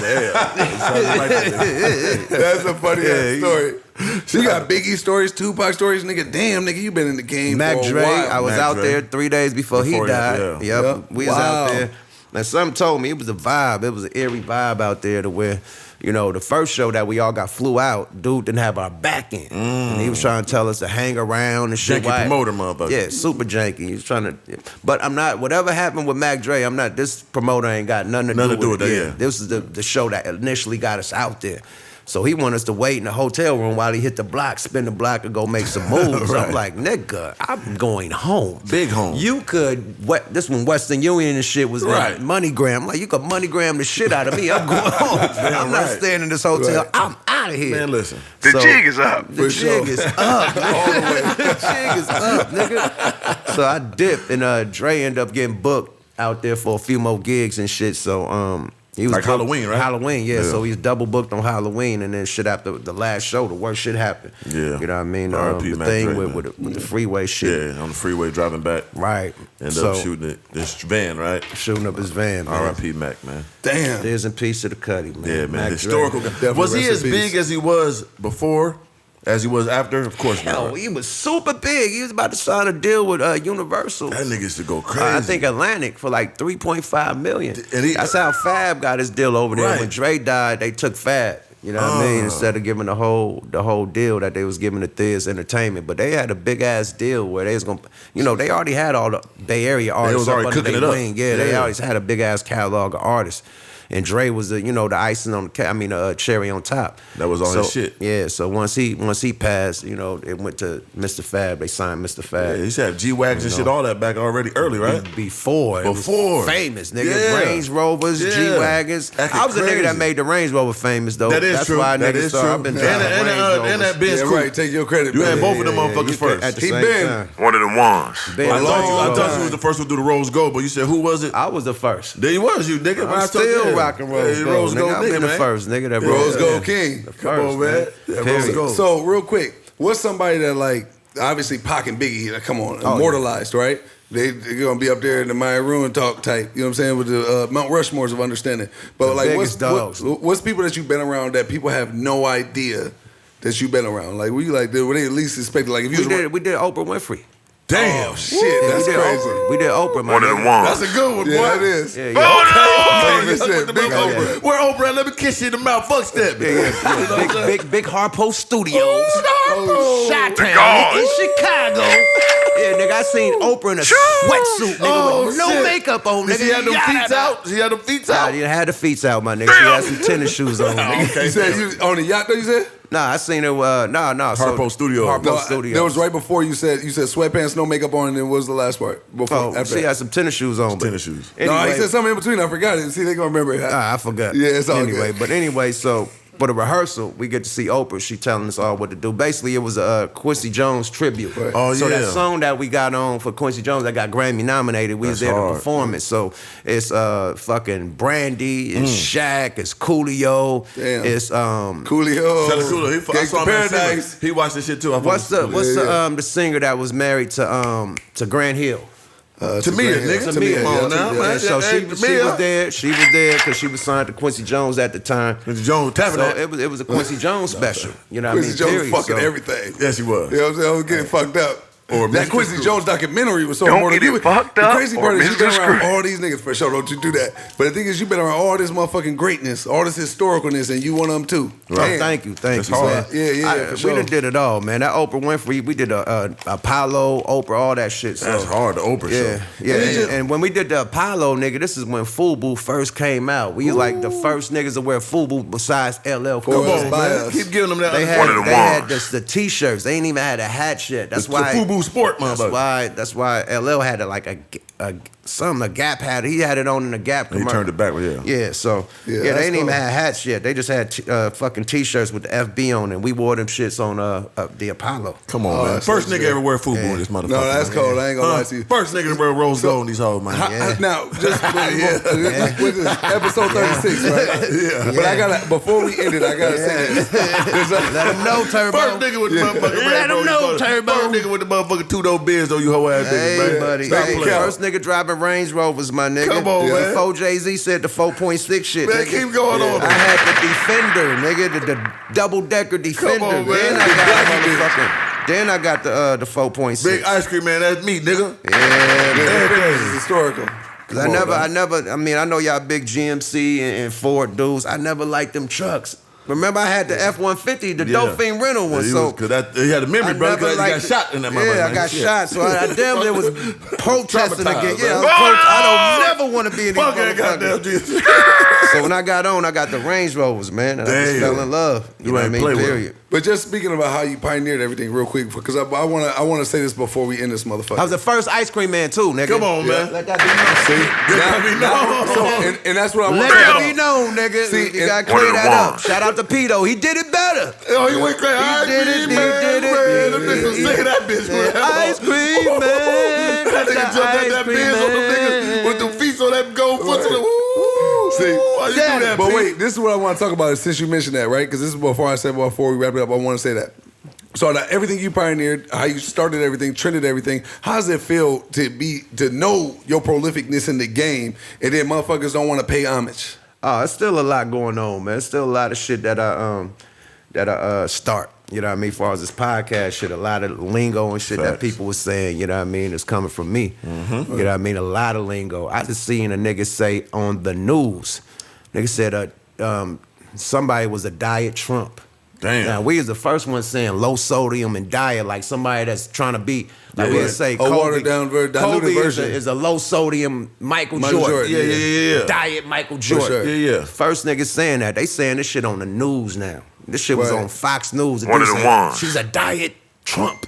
That's a funny ass story. So you got Biggie stories, Tupac stories, nigga. Damn, nigga, you been in the game Mac for a Dre, while. I was Mac out Dre. there 3 days before he died. yeah. Yep. We was out Wow. there. And something told me it was a vibe. It was an eerie vibe out there to where, you know, the first show that we all got flew out, dude didn't have our back in. And he was trying to tell us to hang around and shit. Janky promoter, motherfucker. Yeah, super janky. He was trying to, but I'm not, whatever happened with Mac Dre, I'm not, this promoter ain't got nothing to do with it. yeah. This is the show that initially got us out there. So he wanted us to wait in the hotel room while he hit the block, spin the block, and go make some moves. I'm like, nigga, I'm going home. Big home. You could, this when Western Union and shit was Right. MoneyGram. Like, you could MoneyGram the shit out of me. I'm going home. I'm not right. staying in this hotel. Right. I'm out of here. Man, listen. The So- jig is up. The jig is up. The jig is up, nigga. So I dipped, and Dre ended up getting booked out there for a few more gigs and shit. So he was Like booked- Halloween, right? Halloween, yeah. Yeah. So he's double booked on Halloween, and then shit after the last show, the worst shit happened. Yeah. You know what I mean? R.I.P. The Mac thing Dre, with the freeway shit. Yeah, on the freeway driving back. Right. Ended So up shooting this van, right? shooting up his van, man. R.I.P. Mac, man. Damn. There's in peace to the Cuddy, man. Yeah, man. Mac Dre. Historical guy. Definitely Was he rest as in peace. big as he was before? As he was after? Of course Hell, not. he was super big. He was about to sign a deal with Universal. That nigga used to go crazy. I think Atlantic for like $3.5 million. And That's how Fab got his deal over there. Right. When Dre died, they took Fab. You know what I mean? Instead of giving the whole deal that they was giving to Thiz Entertainment, but they had a big ass deal where they was gonna, you know, they already had all the Bay Area artists. was already up under cooking their it up. wing. Yeah, they Yeah. always had a big ass catalog of artists. And Dre was the, you know, the icing on the cherry on top. That was all his shit. Yeah, so once he passed, you know, it went to Mr. Fab. They signed Mr. Fab. Yeah, he used to have G-Wags and shit, all that back already early, right? Before. It was Before. famous, nigga. Yeah. Range Rovers, Yeah. G-Wagons. Acting I was the nigga that crazy. made the Range Rover famous, though. That is That's true. why That niggas is thought true. I've been And driving that- Range Rovers. and that Benz Yeah, coupe. right. Take your credit. You man. had both of them Yeah, motherfuckers you first. At the He same been. time. One of them ones. Been I thought long you was the first one to do the Rose Gold, but you said who was it? I was the first. There he was, you nigga. I'm still rocking Rose Hey, Gold, Rose nigga. Gold I've nigga, been the man. first, nigga. That Rose Gold. Gold King. The Come on, first, man. Yeah, Rose Period. Gold. So real quick, what's somebody that like obviously Pac and Biggie? Like, come on, Oh, immortalized, right? They're gonna be up there in the Mayan Ruin talk type. You know what I'm saying with the Mount Rushmores of understanding. But The like, biggest dogs. what's people that you've been around that people have no idea that you've been around? Like, were you like, were they at least expected? Like, if you was We did Oprah Winfrey. damn shit, Yeah, that's we did crazy. Oprah. We did Oprah, my One of nigga. them ones. That's a good one, boy. Yeah, that is. Yeah, Like yeah. I said, big Big Oprah. Oprah. Where Oprah? Let me kiss you in the mouth. Fuck that, bitch. Big Harpo Studios. Oh, Chi-Town, God. nigga, in Chicago. Yeah, nigga, I seen Oprah in a sweatsuit, nigga, with no shit. makeup on, nigga. Did she had them feet out? She had them feet Nah, out? you had the feet out, my nigga. She had some tennis shoes on, nigga. You said you on the yacht though? You said. Nah, I seen her. Nah. Harpo Studios. Harpo No, Studios. that was right before you said sweatpants, no makeup on, and then what was the last part? Before, Oh, after she that. had some tennis shoes on. but- Tennis shoes. No, he Anyway, said something in between. I forgot it. See, they gonna remember it. I forgot. Yeah, it's all anyway, good. But anyway, so for the rehearsal, we get to see Oprah. She telling us all what to do. Basically, it was a Quincy Jones tribute. Right. Oh, So yeah. that song that we got on for Quincy Jones that got Grammy nominated, we was That's there hard. to perform it. So it's fucking Brandy, it's Shaq, it's Coolio, Damn. it's Coolio. Shout out to Coolio. I Gangsta saw him at Paradise. Silver. He watched this shit too. I what's fuck with the Coolio. the singer that was married to Grant Hill? Tamia, nigga. Tamia, come on now, man. So she was there. She was there because she was signed to Quincy Jones at the time. Quincy Jones tapping so that. it was a Quincy Jones special. You know what I mean? Quincy Jones fucking everything. Yes, he was. You know what I'm saying? I was getting fucked up. Or that Quincy Jones documentary was so Don't important. get it fucked up. The crazy part is you've been Mr. around Screw. all these niggas for sure. Don't you do that? But the thing is, you've been around all this motherfucking greatness, all this historicalness, and you one of them too. Right. Thank you, That's you. hard. Man. Yeah, for sure. We done did it all, man. That Oprah Winfrey, we did Apollo, Oprah, all that shit. So. That's hard, the Oprah show. Yeah. And when we did the Apollo, nigga, this is when FUBU first came out. We was like the first niggas to wear FUBU besides LL. Come on, man. Keep giving them that. They One of the had ones. the t-shirts. They ain't even had a hat yet. That's The why FUBU sport, motherfucker. That's why LL had a Gap had it. He had it on in the Gap commercial. He turned it back, yeah. Yeah, so Yeah, they that's ain't even cool. had hats yet. They just had fucking t-shirts with the FB on it. And we wore them shits on the Apollo. Come on, man. that's First so nigga good. ever wear FUBU in this motherfucker. No, that's man. cold. I ain't gonna lie to you. First nigga to wear rose gold in these hoes, man. Now, just with this episode 36, right? Yeah. But I gotta, before we end it, I gotta say this. Let them know, Turbo. First nigga with the motherfucking Let him know, Turbo. First nigga with the motherfucking two-door biz on you hoe ass niggas, Hey, man. buddy. Stop Hey, playing. first nigga driving Range Rovers, my nigga. Come on, man. Before Jay-Z said the 4.6 shit, Man, nigga. keep going on. I had the Defender, nigga, the double-decker Defender. on, man. Then Big I got the 4.6. Big ice cream man, that's me, nigga. Yeah, This is historical. Cause I mean, I know y'all big GMC and Ford dudes. I never liked them trucks. Remember, I had the F-150, the Dolphin rental one. So he had a memory, brother. never Cause you got liked shot in that motherfucker. Yeah, I man. got Shit. shot. So I damn near was protesting again. Traumatized, Yeah, man. I don't never want to be in these Fuck that goddamn motherfuckers. Jesus. So when I got the Range Rovers, man, and I just Damn. fell in love. You know what I ain't mean? play with Period. But just speaking about how you pioneered everything real quick, because I want to say this before we end this motherfucker. I was the first ice cream man too, nigga. Come on, man. Let that be known. And that's what I want Let to that be known, nigga. See, you gotta one clear of the that up. ones. Shout out to Pito. He did it better. Oh, he went crazy. He did it. That bitch was singing that bitch, man. Ice cream man. That nigga jumped out that biz on them niggas with the feet on that gold foot to the woo. See, why you do that, but Pete? wait, this is what I want to talk about since you mentioned that, right? Because this is before we wrap it up, I want to say that. So now everything you pioneered, how you started everything, trended everything, how does it feel to know your prolificness in the game and then motherfuckers don't want to pay homage? Oh, it's still a lot going on, man. It's still a lot of shit that I start. You know what I mean? As far as this podcast shit, a lot of lingo and shit that Facts. people was saying, you know what I mean, is coming from me. You know what I mean? A lot of lingo. I just seen a nigga say on the news, nigga said somebody was a diet Trump. Damn. Now, we was the first one saying low sodium and diet, like somebody that's trying to be, like we'd say, A watered down, diluted Kobe version. is a low sodium Michael Michael Jordan. Jordan, Yeah. Diet Michael Jordan. sure. Yeah. First niggas saying that. They saying this shit on the news now. This shit was Right. on Fox News. One of Dude the said, ones. She's a diet Trump.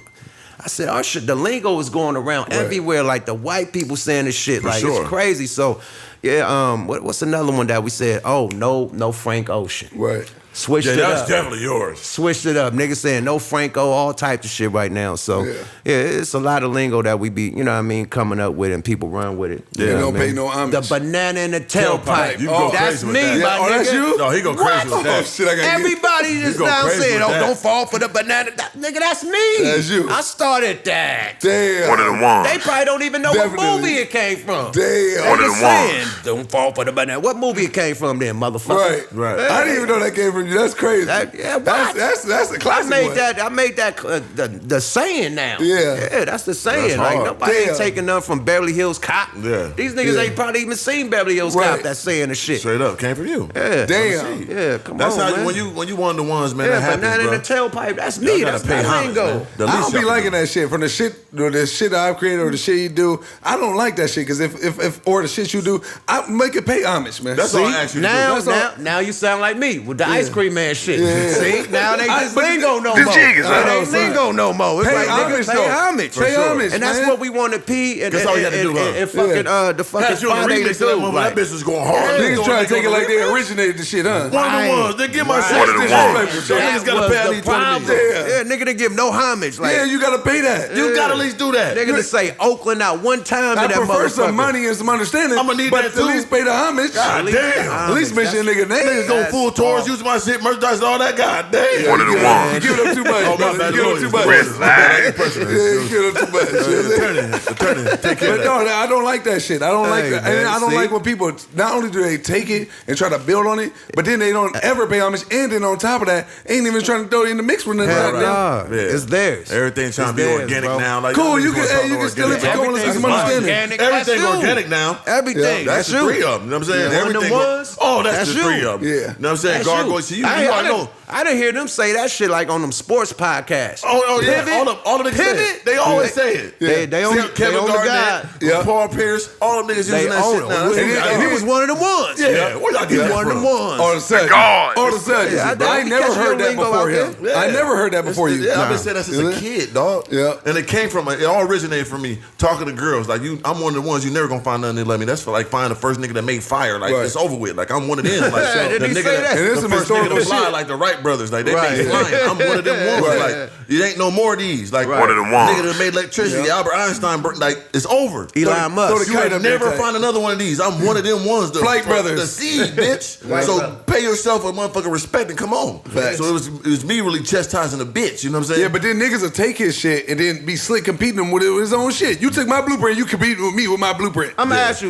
I said, oh shit, the lingo is going around everywhere. Like the white people saying this shit. Like sure. it's crazy. So yeah, what's another one that we said? Oh, no Frank Ocean. Right. Switched Yeah, it that's up. definitely yours. Switched it up. Niggas saying no Franco, all types of shit right now. So, Yeah. yeah, it's a lot of lingo that we be, you know what I mean, coming up with and people run with it. Yeah, You know don't what I pay mean? no homage. The banana in the tailpipe. You go That's crazy with me, that. my Oh, nigga. that's you? No, he go crazy with Oh, that. shit, I gotta Everybody is go now crazy saying, with oh, that. don't fall for the banana. Nigga, that's me. That's you. I started that. Damn. One of the ones. They probably don't even know Definitely. what movie it came from. Damn. They One of just the ones. saying, don't fall for the banana. What movie it came from then, motherfucker? Right. Right. I didn't even know that came from you. That's crazy. That's a classic one. I made that the saying now. Yeah. That's the saying. That's Like hard. nobody Damn. ain't taking none from Beverly Hills Cop. Yeah. These niggas Yeah. ain't probably even seen Beverly Hills Right. Cop that's saying the shit. Straight up, came from you. Yeah. Damn. Yeah, come That's on, how man. when you one of the ones, man, that yeah, happens, banana bro. in the tailpipe. That's me. Y'all That's gotta pay my homage, lingo. man. The I least don't be y'all liking can do. that shit. From the shit I've created or the shit you do, I don't like that shit. Because if or the shit you do, I make it pay homage, man. That's all I ask you to do. Now, That's all- now you sound like me with the ice cream man shit. Yeah. See, now they just but lingo no the more. jig is It up. ain't lingo no more. It's Pay like homage, nigga, though. pay homage. Pay homage, And that's man. what we want to P and That's all you gotta do, huh? and fucking the fucking Had you on the Friday remix to of that do. motherfucker, Like, that bitch was going hard. Niggas trying to take it like they original. originated the shit, huh? One of the ones. They give my One shit of the disrespectful. ones. So niggas gotta was pay at the least 20 problem. million. Yeah, nigga didn't give no homage. Like, Yeah, you gotta pay that. You gotta at least do that. nigga to say Oakland out one time I to that prefer motherfucker. some money and some understanding. I'ma need but that at too. least pay the homage. God damn. At least mention a nigga name. Niggas go full tours, use my shit, merchandise, and all that. God damn. One of the ones. You give it up too much. Oh, my brother. bad. You give it up too much. Red line. You give it up too much. Attorney, take care But of that. no, I don't like that shit. I don't like that. man, And I don't see? like when people, not only do they take it and try to build on it, but then they don't ever pay homage, and then on top of that, ain't even trying to throw it in the mix with nothing. Hell Goddamn. no. Yeah. It's theirs. Everything trying to be It's theirs, organic bro. now. Like, Cool, y'all you niggas can, wanna hey, talk you can still organic. live your let's get some understanding. Organic. Everything That's you. organic now. Everything. That's the you. three of them. You know what I'm saying? Yeah. Everything. One of them ones? Oh, that's That's the three you. of them. Yeah. You know what I'm saying? That's Gargoyles. So you I know. I didn't hear them say that shit like on them sports podcasts. Oh yeah. Pivot. All the niggas say it. They always say it. They own, Kevin they own the Garnett, guy. Yeah. Paul Pierce, all them niggas They using that own shit now. That's it. what And he was one of them ones. Yeah, where y'all get that One of them from? ones. All of a sudden. God. All of a sudden. Yeah, I I ain't be never catching heard your that lingo before out him. there. I never heard that before you. Yeah, I've been saying that since a kid, dog. Yeah. And it came from, it all originated from me talking to girls. Like, I'm one of the ones you never gonna find nothing that let me. That's for like finding the first nigga that made fire. Like, Right. it's over with. Like, I'm one of them. Like, Yeah, the did he nigga say that? And this the is first nigga to historical fly, shit. like the Wright brothers. Like, they Right. made flying. I'm one of them ones. Right. Like, it ain't no more of these. Like, One of them ones. nigga that made electricity, Albert Einstein, like, it's over. Elon Musk. throw the You kite would up there, never tight. find another one of these. I'm one of them ones. The Flight Brothers. The seed, bitch. So pay yourself a motherfucking respect and come on. Facts. So it was me really chastising a bitch. You know what I'm saying? Yeah, but then niggas will take his shit and then be slick competing him with his own shit. You took my blueprint, you compete with me with my blueprint. I'm gonna ask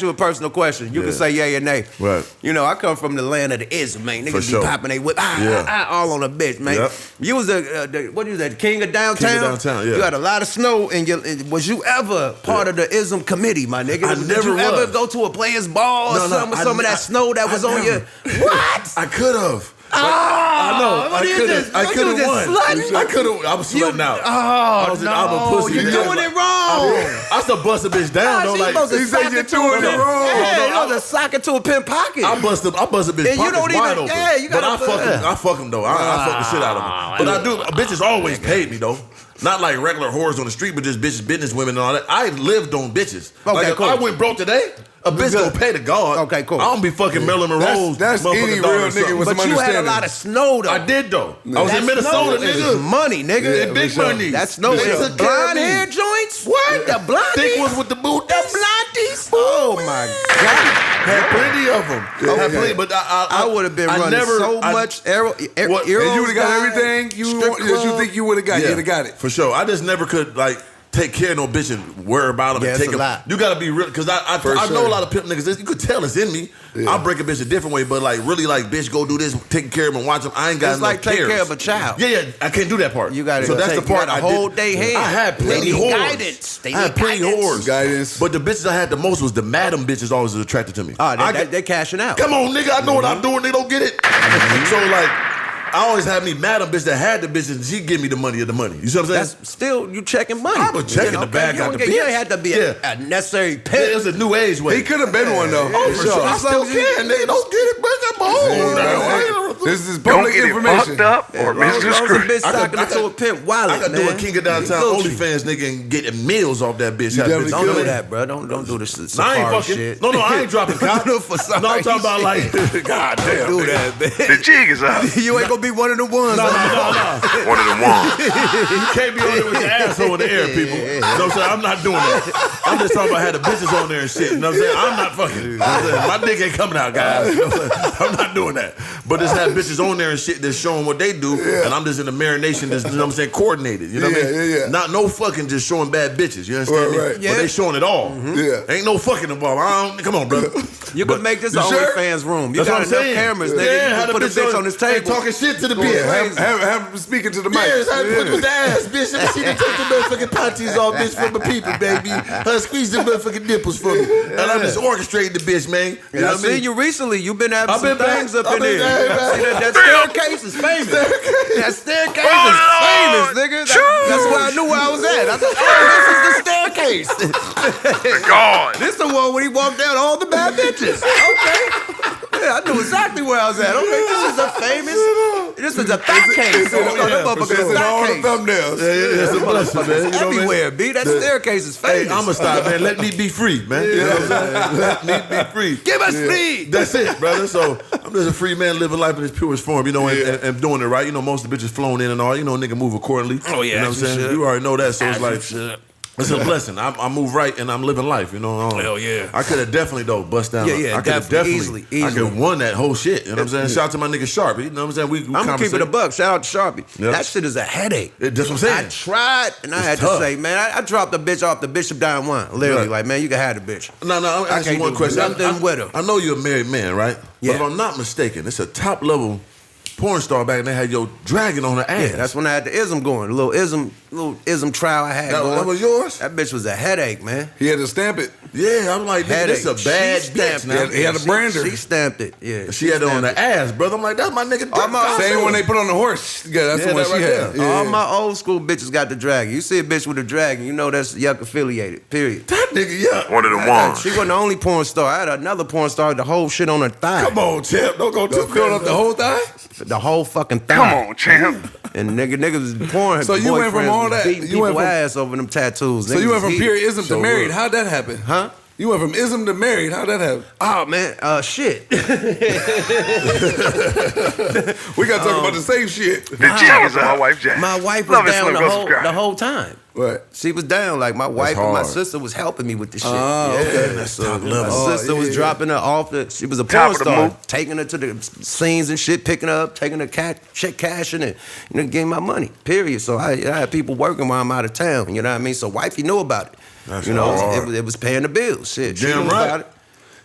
you a personal question. You can say yay or nay. Right. You know, I come from the land of the ism, man. Niggas For sure. be popping they whip, Yeah. all on a bitch, man. Yep. You was what you that king of downtown? King of downtown, yeah. You had a lot of snow, and was you ever part of the ism committee, my nigga? I Did never you ever was. go to a players ball or No, something? I- Some of that snow that was I on your never. what? I could have. I know. I could have won. I could have. I was sweating out. I'm a pussy. You're doing it wrong. I still bust a bitch down though. She Like supposed to he said sock you're it to doing a it wrong. Yeah, you supposed to sock it to a pin pocket. I bust a bitch And you pockets don't wide even- open. yeah, you but gotta- I fuck him though. I fuck the shit out of him. But I do. Bitches always paid me though. Not like regular whores on the street, but just bitches, business women and all that. I lived on bitches. Okay, like if cool. I went broke today, a bitch gonna pay to God. Okay, cool. I don't be fucking Marilyn Monroe's That's motherfucking any daughter real or something. nigga with But some you had a understanding. lot of snow though. I did though. I was That in Minnesota, snow is nigga. money, nigga. Yeah, big money. That snow They is took care of blind me. hair joints. What? The blondies? Thick ones with the boot. The blondies? Oh my god! Had plenty of them. Had plenty, but I would have been running so much arrow. What- And you would have got everything strip that you club. think you would have got. You'd have got it. For sure. I just never could like take care of no bitch and worry about them Yeah, and it's take a them. lot. You gotta be real because I For know sure. a lot of pimp niggas. You could tell it's in me. Yeah. I'll break a bitch a different way, but like really like bitch go do this, taking care of them and watch them. I ain't got It's enough like take cares. care of a child. Yeah, I can't do that part. You gotta So that's take- the part you gotta I did. hold they hand. I had plenty They need whores. guidance. They I had need plenty guidance. whores. Guidance. But the bitches I had the most was the madam bitches always was attracted to me. They cashing out. Come on, nigga, I know what I'm doing. They don't get it. So like, I always had me mad on bitch that had the bitch and she give me the money of the money. You see what I'm saying? That's still you checking money. I was checking the bag You out don't the get- You bitch. ain't had to be a necessary Yeah, pimp. it's a new age way. He could have been one though. Oh, for sure. I still can. Nigga, don't get it, bitch. I'm old now. This is Don't public get it information. fucked up or As long as a misconstrued. bitch I stocking could- into a pimp wallet, I could do man. a King of Downtown Gucci. OnlyFans nigga and getting meals off that bitch. You definitely Don't do could. that, bro. Don't do this I ain't safari fucking. shit. No, I ain't dropping cop. Do it for No, I'm talking about safari like, God damn. Do that, man. The jig is up. You ain't gonna be one of the ones. No. One of them ones. You can't be on there with your asshole in the air, people. You know what I'm saying? I'm not doing that. I'm just talking about how the bitches on there and shit. You know what I'm saying? I'm not fucking. You know what I'm saying? My dick ain't coming out, guys. You know what I'm saying? I'm not doing that. But just have bitches on there and shit that's showing what they do, and I'm just in the marination, just, you know what I'm saying, coordinated. You know what I mean? Yeah. Not no fucking just showing bad bitches. You understand me? Right. But they showing it all. Yeah. Ain't no fucking involved. Come on, brother. You could make this You an sure? OnlyFans room. You That's got what I'm enough saying. cameras, nigga. Yeah, You have can the put a bitch on this table. talking shit to the bitch. Yeah, have him speaking to the mic. Yes, I put the ass, bitch. Let me see the take the motherfucking panties off, bitch, for my people, baby. Squeeze the motherfucking nipples for me. And I'm just orchestrating the bitch, man. You know I what I seen mean? you recently. You've been having I've some been back. things up I've in been there. back. See, that staircase is famous. That staircase is famous, nigga. That's where I knew where I was at. I thought, oh, this is the staircase. The God. This the one where he walked down all the bad bitches. Okay. Yeah, I knew exactly where I was at. Okay, this is a famous. This is a thought case. Yeah, That for motherfucker sure. is a All thought the case. thumbnails. Yeah, it's a blessing, man. You know what I mean? Everywhere, B. That staircase is Hey, famous. I'ma stop, man. Let me be free, man. You know what I'm saying? Let me be free. Give us speed. That's it, brother. So I'm just a free man living life in its purest form, you know, and doing it right. You know, most of the bitches flown in and all. You know, nigga move accordingly. Oh, yeah, you know what I'm as you saying? should. You already know that. So it's As you like, should. It's a blessing. I move right and I'm living life, you know. Hell yeah. I could have definitely though bust down. Yeah, I could have definitely. easily. I could have won that whole shit. You know what I'm saying? Shout out to my nigga Sharp. You know what I'm saying? We I'm gonna keep it a buck. Shout out to Sharpie. Yep. That shit is a headache. That's what I'm saying. I tried and I had tough. to say, man, I dropped the bitch off the Bishop Down one. Literally, Right. like, man, you can have the bitch. No, I'm I asking can't one do question. nothing with her. I know you're a married man, right? Yeah. But if I'm not mistaken, it's a top level porn star back and they had your dragon on her ass. Yeah, that's when I had the ism going. A little ism trial I had going. That was yours? That bitch was a headache, man. He had to stamp it. Yeah, I'm like, nigga, this a bad She bitch stamped now. it. He had a brander. She stamped it. Yeah. She had it on stamped the ass, brother. I'm like, that's my nigga. Same one they put on the horse. Yeah, that's Yeah, the one that she right had. there. Yeah. All my old school bitches got the dragon. You see a bitch with a dragon, you know that's Yuck affiliated. Period. That nigga, yeah. One of the ones. She wasn't the only porn star. I had another porn star with the whole shit on her thigh. Come on, champ. Don't go too Filled up the whole thigh? The whole fucking thigh. Come on, champ. And niggas was porn. So you went from boyfriends all was that- beating you went people from- ass over them tattoos. So you went from periodism to So married. what? How'd that happen? Huh? You went from ism to married. How'd that happen? Oh man, shit. We gotta talk about the same shit. The jig is my wife, Jack. My wife was Love it, down Slim, the go whole, subscribe. the whole time. What? She was down. Like my wife and my hard. sister was helping me with the shit. Oh, okay. That's So top my level. sister was yeah. dropping her off. She was a Top porn of the star, Mook. taking her to the scenes and shit, picking her up, taking her check cashing it, getting my money. Period. So I had people working while I'm out of town. You know what I mean? So wifey knew about it. That's you know, hard. it was paying the bills. Shit, she Damn knew right. about it.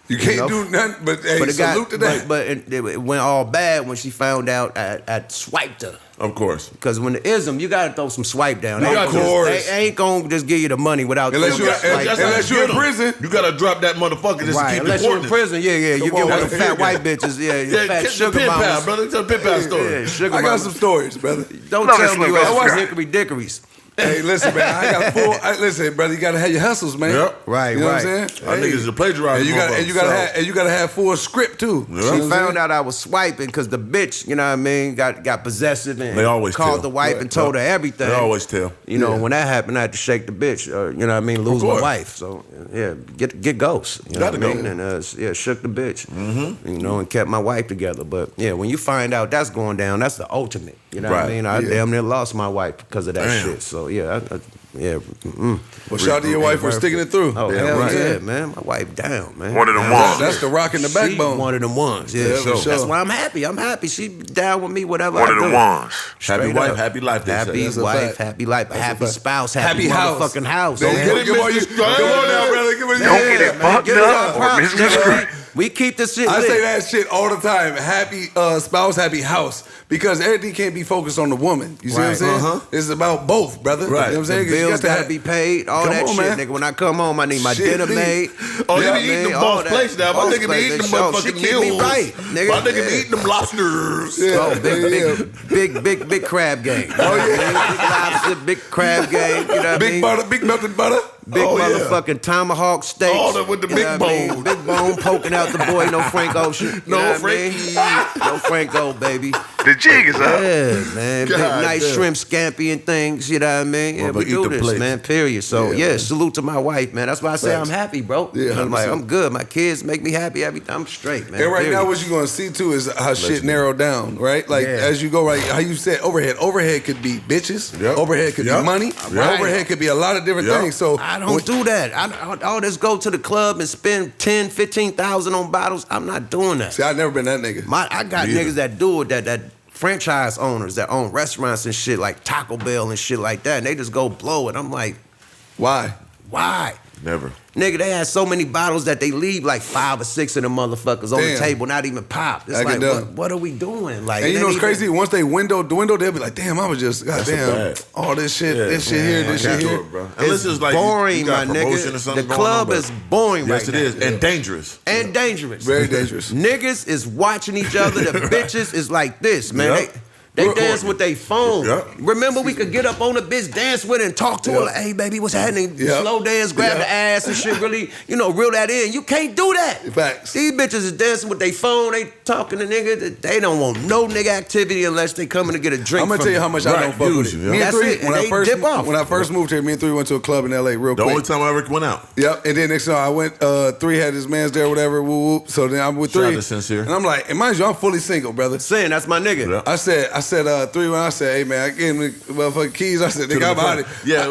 You can't know? do nothing, but hey, But it salute to that. but it went all bad when she found out I swiped her. Of course. Because when the ism, you gotta throw some swipe down. Of They ain't course. just- They ain't gonna just give you the money without Unless throwing you- the swipe That's down. unless how you in get 'em. prison. You gotta drop that motherfucker just Right, to keep unless you're in deporting. prison, you Come get on, one of the man. fat white bitches, Yeah, fat catch the sugar pen pal, mamas. brother. Tell the pen pal story. Yeah, sugar I got mamas. some stories, brother. Don't Love it, tell me Slim, you go ain't watch subscribe. Hickory Dickories. Hey, listen, man. I got full. Listen, brother. You gotta have your hustles, man. Yep. Right, You know right. what I'm saying? Our niggas are plagiarizing. And you got and you gotta have and you gotta have full script too. Yeah. You know She what I'm found saying? out I was swiping because the bitch, you know what I mean, got possessive and They always called tell. the wife and told her everything. They always tell. You know, Yeah. when that happened, I had to shake the bitch. You know what I mean? Lose my course. wife. So yeah, get ghosts. You know what I Gotta mean? go. And shook the bitch. Mm-hmm. You know, and kept my wife together. But yeah, when you find out that's going down, that's the ultimate. You know what I Right. mean? I Yeah. damn near lost my wife because of that Damn. shit. So yeah, yeah. Mm. Well, shout out to your wife for sticking it through. Oh Yeah, hell right. yeah, man! My wife down, man. One of the That's ones. the rock in the She backbone. one of them ones. Yeah, Yeah, for so that's sure. why I'm happy. I'm happy. She down with me, whatever One I of do. the ones. Happy Straight wife, up. happy life. They Happy say. That's a wife, fact. happy life, happy fact. spouse, Happy house. motherfucking house. There man. you go. Come on, Mr. come on now, brother. Come on, Don't get it fucked Give it up up, or props, Mr. nigga. We keep this shit I lit. say that shit all the time. Happy spouse, happy house. Because everything can't be focused on the woman. You see what I'm Right. saying? Uh-huh. It's about both, brother. Right. You know what I'm saying? The 'Cause you bills got to gotta have- be paid, all Come that on, shit, man. nigga. When I come home, I need my Shit, dinner nigga. made. Oh, you know be what I eating mean? them All boss that. plates now. My Boss nigga be plates. eating them She motherfucking keep me meals. right, nigga. My nigga be Yeah. eating them lobsters. Yeah. Oh, Yeah. big crab game. Oh yeah, big lobster, big crab game. You know what I Big mean? butter, big melted butter. Big Oh, yeah. motherfucking tomahawk steaks. All that with the You big know what I mean? bone. Big bone poking out the boy. No Frank Ocean. You No know what I mean? Frankie. No Franco, baby. The jig is up. Yeah, man. Big, God nice damn. shrimp scampi and things. You know what I mean? Yeah, Motherfucker, we eat do the this, plates. man. Period. So Yeah, yeah, man. salute to my wife, man. That's why I say Facts. I'm happy, bro. Yeah, I'm like, 100%. I'm good. My kids make me happy every time. I'm straight, man. And right Period. now, what you're gonna see too is how shit narrowed down, right? Like Yeah. as you go, right? How you said overhead. Overhead could be bitches. Yep. Overhead could Yep. be money. Right. Overhead could be a lot of different Yep. things. So I don't do that. All this go to the club and spend 10, 15,000 on bottles. I'm not doing that. See, I've never been that nigga. I got Me either. niggas that do it, that franchise owners that own restaurants and shit like Taco Bell and shit like that, and they just go blow it. I'm like, Why? why? Never. Nigga, they had so many bottles that they leave like 5 or 6 of them motherfuckers on the Damn. table, not even popped. It's I like, can do it. what are we doing? Like, And you it know what's ain't crazy? even- Once they window, they'll be like, "Damn, I was just That's goddamn bad. all this shit, Yeah, this shit here, this shit here." bro. It's Unless it's like boring, you got my promotion nigga. or something The going on, club but- is boring Yes, right it now. is, and dangerous. And dangerous. Very dangerous. Niggas is watching each other. The bitches is like this, man. Yep. They We're dance recording. with their phone. Yep. Remember, we could get up on a bitch, dance with her, and talk to her Yep. like, "Hey, baby, what's happening?" Yep. Slow dance, grab Yep. the ass and shit. Really, reel that in. You can't do that. Facts. These bitches is dancing with their phone. They talking to nigga. They don't want no nigga activity unless they coming to get a drink. I'm gonna from tell you you. how much I Right, don't fuck with it. usually, yeah. Me and That's three, it, and they dip off. when I first moved here, me and three went to a club in LA real The quick. only time I ever went out. Yep, and then next time I went, three had his man's there, whatever, whoop whoop. So then I'm with Shout out three, to Sincere. and I'm like, and mind you, I'm fully single, brother. Saying that's my nigga. Yeah. I said, said 3 when I said, hey man, I gave him the motherfucking keys. I said, nigga, I'm out of it. Yeah,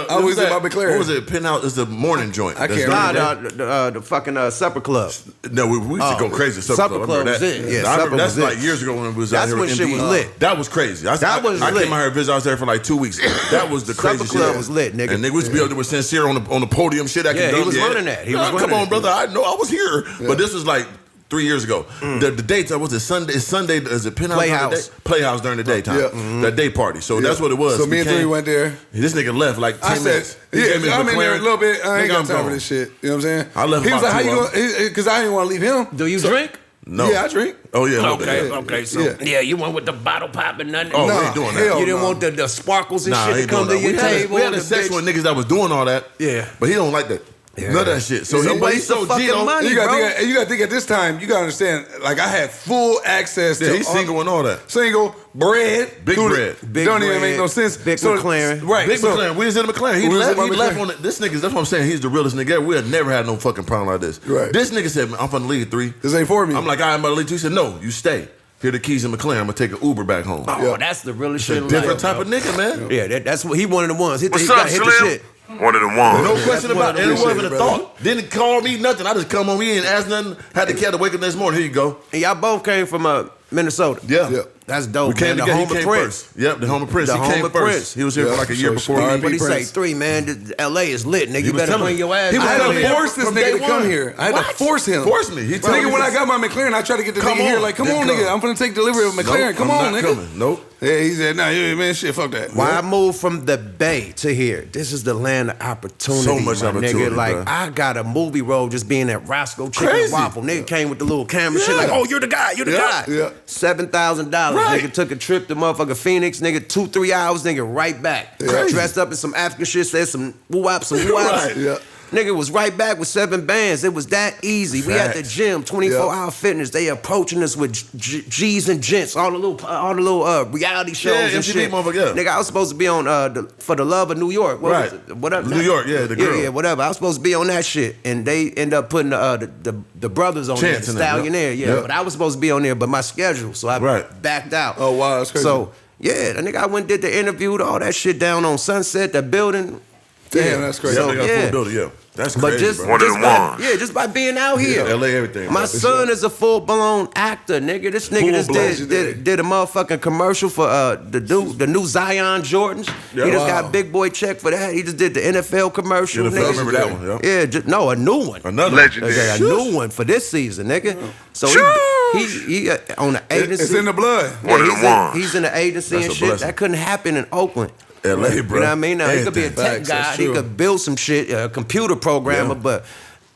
I was in my McLaren. What was it? Penthouse is the morning joint. I can't remember. the fucking Supper Club. No, we used to go crazy. Supper Club was it. Yeah, I remember that's was like years ago when we was out That's here. when shit was lit. That was crazy. I came out here and visited. I was there for like 2 weeks. That was the crazy shit. Supper Club was lit, nigga. And nigga used to be up there with Sincere on the podium. Shit, he was running that. He was running come on, it. brother. I know I was here, but this was like 3 years ago. The dates, was it Sunday? Is Sunday? Is it Penthouse? Playhouse. Playhouse during the daytime. Yeah. That day party. So that's what it was. So me and 3 went there. This nigga left like 10 minutes. I'm in there a little bit. I ain't got time for this shit. You know what I'm saying? I left He was about like, how 2 you going? Because I didn't want to leave him. Do you drink? No. Yeah, I drink. Oh, yeah. Okay. So you went with the bottle pop and nothing. Oh, we ain't doing that. You didn't want the sparkles and shit to come to your table. We had a sex with niggas that was doing all that. Yeah. But he don't like that. Yeah. None of that shit. So It's a he's waste of so fucking Gino. money. You gotta think at this time, you gotta understand, like I had full access Yeah, to he's single and all that. Single, bread. Big bread. Big don't even bread, make no sense. big McLaren. Right. Big so, McLaren. We was in the McLaren. He We was left. in He my left McLaren. on this nigga. That's what I'm saying. He's the realest nigga ever. We had never had no fucking problem like this. Right. This nigga said, I'm finna leave 3. This ain't for me. I'm like, I'm about to leave 2. He said, no, you stay. Here are the keys in McLaren. I'm gonna take an Uber back home. Oh, that's the realest shit. in Different life, type of nigga, man. Yeah, that's what he one of the ones. He What's got up, hit the Slim? shit. One of them ones. No question about it. It Appreciate wasn't it, a brother. thought. Didn't call me nothing. I just come on. He ain't ask nothing. Had the cat to wake up next morning. Here you go. And y'all both came from Minnesota. Yeah. Yeah. That's dope, We came man. The together. home He of came Prince. first. Yep, the home of Prince. The He home came of first. Prince. He was here for like a year So before R.I.P. What he say? Prince. 3, man. L.A. is lit, nigga. You was better telling bring me. your ass. He was out trying here. to force this from nigga day to come one. here. I had to force him. Force me. He told Nigga, me when I this. got my McLaren, I tried to get the Come nigga here. on. Like, come Didn't on, come. nigga. I'm finna take delivery of McLaren. Nope, Come I'm on, not nigga. coming. Nope. Yeah, he said, nah, man, shit, fuck that. Why I moved from the Bay to here? This is the land of opportunity. So much my opportunity, nigga. Like bro. I got a movie role just being at Roscoe Chicken Crazy. Waffle. Nigga came with the little camera shit. Yeah. Like, oh, you're the guy. You're the Yeah. guy. Yeah. $7,000. Right. Nigga took a trip to motherfucking Phoenix. Nigga 2-3 hours. Nigga right back. Crazy. Dressed up in some African shit. Said some woo-wops, some woo-wops. Right. Yeah. Nigga was right back with 7 bands. It was that easy. We at the Facts. gym, 24-hour fitness. They approaching us with G's and gents, all the little reality shows Yeah, and MTV shit. motherfucker, yeah. Nigga, I was supposed to be on For the Love of New York. What was Right. it? Whatever. New York, yeah, the girl. Yeah, whatever. I was supposed to be on that shit, and they end up putting the brothers on Chance there, in the that, Stallionaire. Yeah, yeah. but I was supposed to be on there, but my schedule, so I Right. backed out. Oh, wow, that's crazy. So yeah, the nigga, I went and did the interview, all that shit down on Sunset, the building. Damn, that's crazy. Yeah, they got a yeah. full building, yeah. That's But crazy, just, bro. One of just them by, ones. yeah, just by being out here. LA, everything. My bro. son is a full-blown actor, nigga. This nigga just Full-blown. did a motherfucking commercial for the new Zion Jordans. Yeah. He just Wow. got big boy check for that. He just did the NFL commercial. NFL, I nigga. remember that one, yeah. Yeah, no, a new one. Another Legendary. Okay, a new one for this season, nigga. So he on the agency. It's in the blood. One of them ones. He's in the agency That's and a shit. blessing. That couldn't happen in Oakland. LA, bro. You know what I mean? Now, he could be a Everything. tech Facts, guy. that's He true. could build some shit, a computer programmer. Yeah. But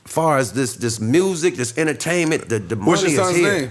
far as this music, this entertainment, the What's money your is son's here. name?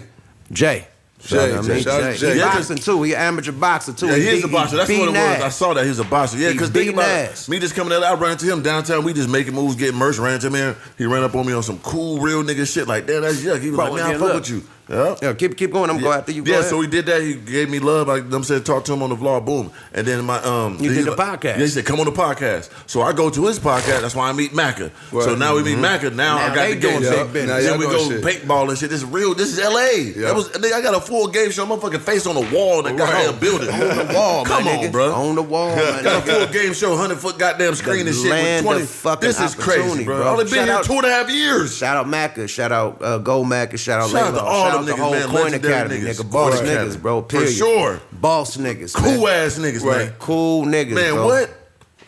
Jay. Jay, You know what I mean? shout out to Jay. He Yeah, boxing too. He an amateur boxer too. Yeah, he is a boxer. That's what it was. beating I ass. saw that. He was a boxer. Yeah, He because think beating about ass. it. Me just coming out, I ran into him downtown. We just making moves, getting merch. Ran into him here. He ran up on me on some cool, real nigga shit like that. That's yuck. He was Bro, like, man, I yeah, fuck look. with you. Yeah. Yeah, keep going. I'm going after you. Go Yeah, ahead. so he did that. He gave me love. I'm saying talk to him on the vlog, boom. And then my You he's did the like- podcast. Yeah, he said come on the podcast. So I go to his podcast. That's why I meet Macca. Right. So now we meet Macca. Now I Now got they the game. doing show. big business. Now y'all Then we doing go shit. paintball and shit. This is real. This is LA. Yeah. That was. I got a full game show. Motherfucking face on the wall. That goddamn building. on the wall, Come my on, nigga. bro. On the wall, my Got a nigga. full game show, 100-foot goddamn screen and shit land with of 20. fucking This is crazy, opportunity, bro. bro. I only been Shout here out- 2.5 years. Shout out Macca, shout out Gold Macca, shout out Shout out Laylo, to all shout them out the niggas, whole man. Coin Legendary Academy, niggas. nigga. Boss Coin niggas, Academy. bro. For Period. sure. Boss niggas, Cool man. ass niggas, Right. man. Cool niggas, Man, bro. what?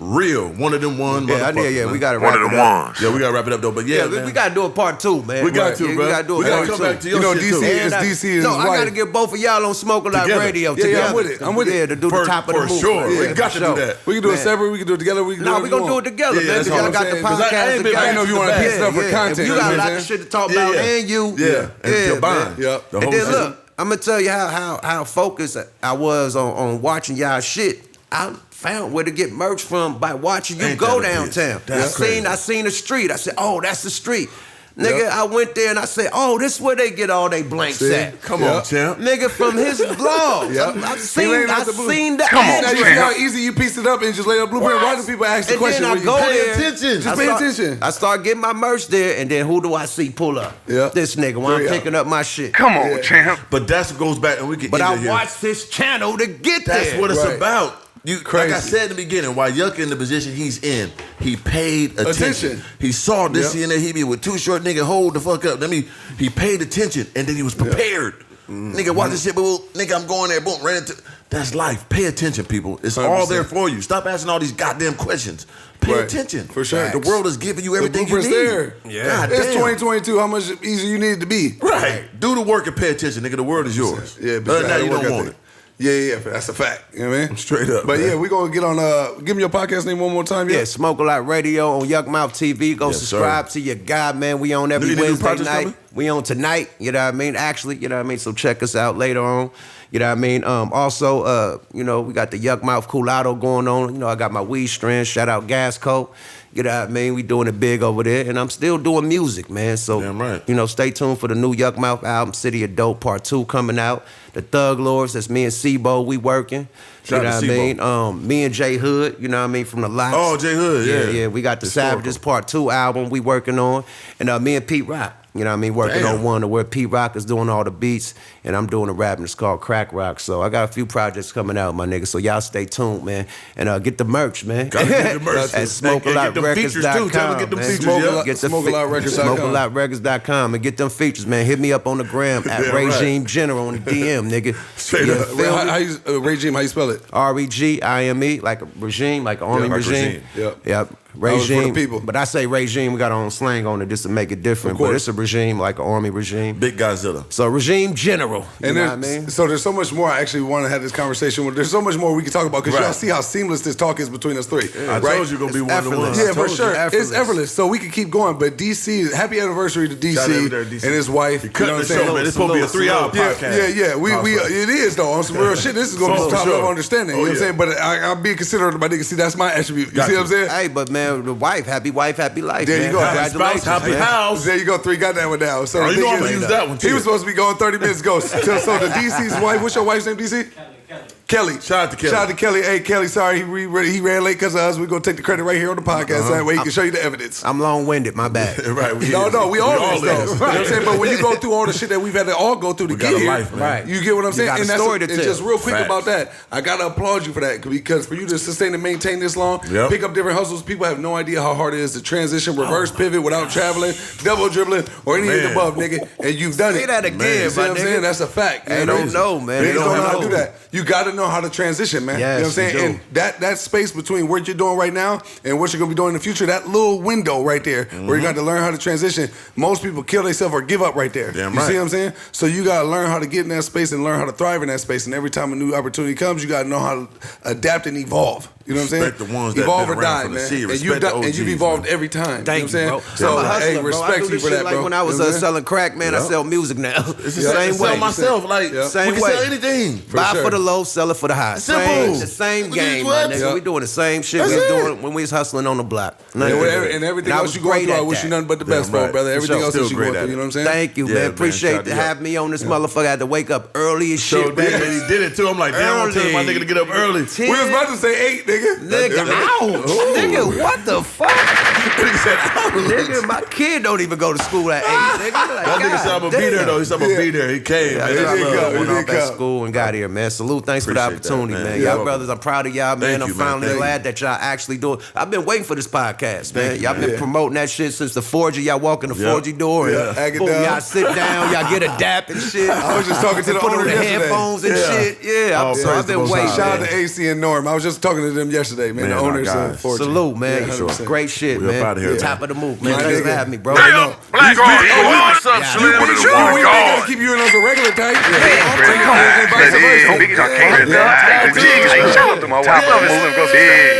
Real. One of them one. Yeah, I motherfuckers, did. Yeah, man. we got to One wrap of it them up. ones. Yeah, we gotta wrap it up though. But yeah, Yeah, man. we got to do a part 2, man. We got to, Yeah, bro. We got to do a We gotta part come 2. back to your You know, shit, DC too. is And DC is no, I got to wife. get both of y'all on Smoke Alive Together. Radio Yeah, together. I'm with it. I'm with it. Yeah, to do the top of the For movie. sure. Yeah, We got for to sure. do that. We can do it Man. separate. We can do it together. We can No, do we it gonna do it together, Yeah, man. that's Because all y'all I'm got the saying. 'Cause I podcast ain't been- together. I ain't know if you wanna piece stuff for content, You you got know a what lot I'm of saying? shit to talk Yeah, about, yeah. and you. Yeah. And combined. man. Yep. The And whole then shit. look, I'm gonna tell you how focused I was on watching y'all shit. I found where to get merch from by watching you Ain't go that a bitch? downtown. That's I seen the street. I said, oh, that's the street. Nigga, I went there and I said, oh, this where they get all they blanks at. Come on, champ. Nigga, from his vlogs. I've seen the Come on, Now you see how easy you piece it up and just lay a blueprint. Why do people ask the And question? then I go there. attention. Just pay attention. I start getting my merch there, and then who do I see pull up? Yeah. This nigga when I'm Yeah. picking up my shit. Come on, champ. But that's what goes back, and we can But end I it here. watched his channel to get That's there. what it's Right. about. Like Crazy. I said in the beginning, while Yuck in the position he's in, he paid attention. He saw this Yep. and he be with too short nigga, hold the fuck up. He paid attention and then he was prepared. Nigga, watch this shit, but nigga, I'm going there, boom, right into. That's life. Pay attention, people. It's all 100%. there for you. Stop asking all these goddamn questions. Pay Right. attention. For sure. The world is giving you everything you need. there. God It's damn. 2022. How much easier you need it to be? Right. Do the work and pay attention, nigga. The world is yours. Yeah, Other than that, you don't want it. Yeah, that's a fact. You know what I mean? Straight up, But man. yeah, we gonna get on. Give me your podcast name one more time. Yeah, Smoke a Lot Radio on Yuckmouth TV. Go Yes, subscribe to your guy, man. We on every Any new Wednesday projects night. coming? We on tonight, you know what I mean? Actually, you know what I mean? So check us out later on. You know what I mean? Also, you know, we got the Yuckmouth Coolado going on. You know, I got my weed strand. Shout out Gasco. You know what I mean? We doing it big over there. And I'm still doing music, man. So, Damn right. you know, stay tuned for the new Yuckmouth album, City of Dope Part 2 coming out. The Thug Lords, that's me and Sebo, we working. Shout you know out what to I mean? Me and Jay Hood, you know what I mean, from the Lots. Oh, Jay Hood, yeah. Yeah, we got the Historical. Savages Part 2 album we working on. And me and Pete Rock, you know what I mean, working Damn. on one where Pete Rock is doing all the beats and I'm doing the rap and it's called Crack Rock. So I got a few projects coming out, my nigga. So y'all stay tuned, man. And get the merch, man. Gotta get the merch. At And get them features, too. Tell them SmokeALotRecords.com. get them man. features, yeah. Get the SmokeALotRecords.com. SmokeALotRecords.com and get them features, man. Hit me up on the gram at Damn right. Regime General on the DM, nigga. Straight You up. feel me? How you regime? How you spell it? REGIME, like a regime, like an army like regime. regime. Yep. Yep. was for the Regime. people. But I say regime, we got our own slang on it just to make it different. Of course. But it's a regime, like an army regime. Big Godzilla. So regime general. You And know what I mean? so there's so much more I actually want to have this conversation with. There's so much more we can talk about because Right. y'all see how seamless this talk is between us three. I right? told you gonna be It's one of the ones. effortless. Yeah, I for told you. sure. effortless. It's effortless. So we can keep going. But DC, happy anniversary to DC, Shout out to DC. and his wife. You couldn't know have what I'm shown, man. saying? It's supposed to be a 3-hour Yeah, podcast. yeah. We it is though on some real shit. This is gonna be For some top sure. level understanding. You know what I'm saying? But I'm being considerate of my nigga. See, that's my attribute. You see what I'm saying? Hey, but man, the wife, happy life, happy life. There you man. go. Congratulations, Happy man. house. There you go. 3 got that one down. So Oh, you the know thing I'm gonna is- use that one, too. He was supposed to be going 30 minutes ago. So the DC's wife. What's your wife's name? DC. Kelly. Shout out to Kelly. Shout out to Kelly. Hey, Kelly, sorry he ran late because of us. We're going to take the credit right here on the podcast. That way he can show you the evidence. I'm long-winded, my bad. Right. We all is, though. You know what I'm saying? But when you go through all the shit that we've had to all go through to We get got a here, life, man. Right. you get what I'm saying? got a and that's story to and tell. just real quick Facts. about that, I got to applaud you for that because for you to sustain and maintain this long, Yep. pick up different hustles, people have no idea how hard it is to transition, reverse pivot without traveling, double dribbling, or any of the Man. above, nigga. And you've done Say it. that again, You see my what I'm nigga. saying? That's a fact. They don't know, man. They They don't don't know how to know. do that. You got to know how to transition, man. Yes, you know what I'm saying? you do. And that space between what you're doing right now and what you're gonna be doing in the future, that little window right there where you got to learn how to transition. Most people kill themselves or give up right there. Damn you right. see what I'm saying? So you gotta learn how to get in that space and learn how to thrive in that space. And every time a new opportunity comes, you gotta know how to adapt and evolve. You know what I'm saying? Respect the ones that evolve been or around die, from the man. sea. And Respect you've the and you've OGs, evolved man. every time. Thank you know you, what I'm bro. saying? I'm a So hustler, hey, bro. I respect do you this for shit that, like bro. when I was You know what I'm saying? selling crack, man, I Yeah. sell music now. It's the Yeah. same way. Sell myself. Like, Yeah. we Same can way. sell anything. Buy sure. for the low, sell it for the high. Simple. The same What game, you- my what? nigga. Yeah. We doing the same shit That's we was it. doing when we was hustling on the block. Nothing And different. and everything I else was you going great through, I at wish that. you nothing but the best Damn for, right. brother. For Everything sure. else that Still you great going at through, you it. know what I'm saying? Thank you, Yeah, man. man. Appreciate Shout to out. have me on this motherfucker. I had to wake up early as So shit, big baby. that he did it too. I'm like, damn, I'm telling my nigga to get up early. We was about to say 8, nigga. Nigga, ouch. Nigga, what the fuck? Nigga said, Nigga, my kid don't even go to school at 8, nigga. Like, that nigga said I'm gonna be there though. He said I'm gonna be there. He came. Yeah, man. There I you love go, went there off you at go. school and got here, man. Salute, thanks for the Appreciate that, opportunity, man. man. You're Y'all welcome. brothers, I'm proud of y'all, man. Thank I'm you, man. finally Thank glad that y'all actually doing. I've been waiting for this podcast, man. Y'all been Yeah. promoting that shit since the 4G. Y'all walk in the 4G door and Yeah. Hang it boom, down. y'all sit down, y'all get a dap and shit. I was just talking to the put on owner the yesterday. headphones and Yeah. shit. Yeah, Oh, so praise I've the been Most waiting. High. Shout out man. to AC and Norm. I was just talking to them yesterday, man. Man, The my owners guys. of Fortune. Salute, man. Yeah, 100%. Great shit, We man. up outta here, Top man. of the move, man. My Thanks for nigga. having me, bro. Hey, yo, Black Guard, what's up, Yeah. Slim? We With the sure War we gotta Guard. keep you in as a regular type. Come on, And vice that is. versa. Biggie, I can't Yeah. deny. Jeez, shout out to my wife. Top of Slim, go big.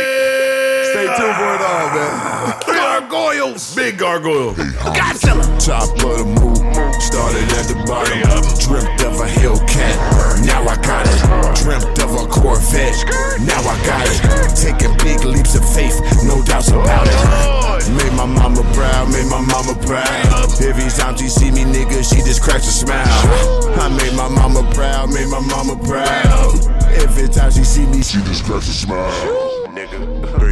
Stay tuned for it all, man. Gargoyles. Big gargoyle. Top of the Mook, started at the bottom. Dreamt of a Hellcat, now I got it. Dreamt of a Corvette, now I got it. Taking big leaps of faith, no doubts about it. Made made my mama proud, made my mama proud. Every time she see me, nigga, she just cracks a smile. I made my mama proud, made my mama proud. Every time she see me, she just cracks a smile. Nigga.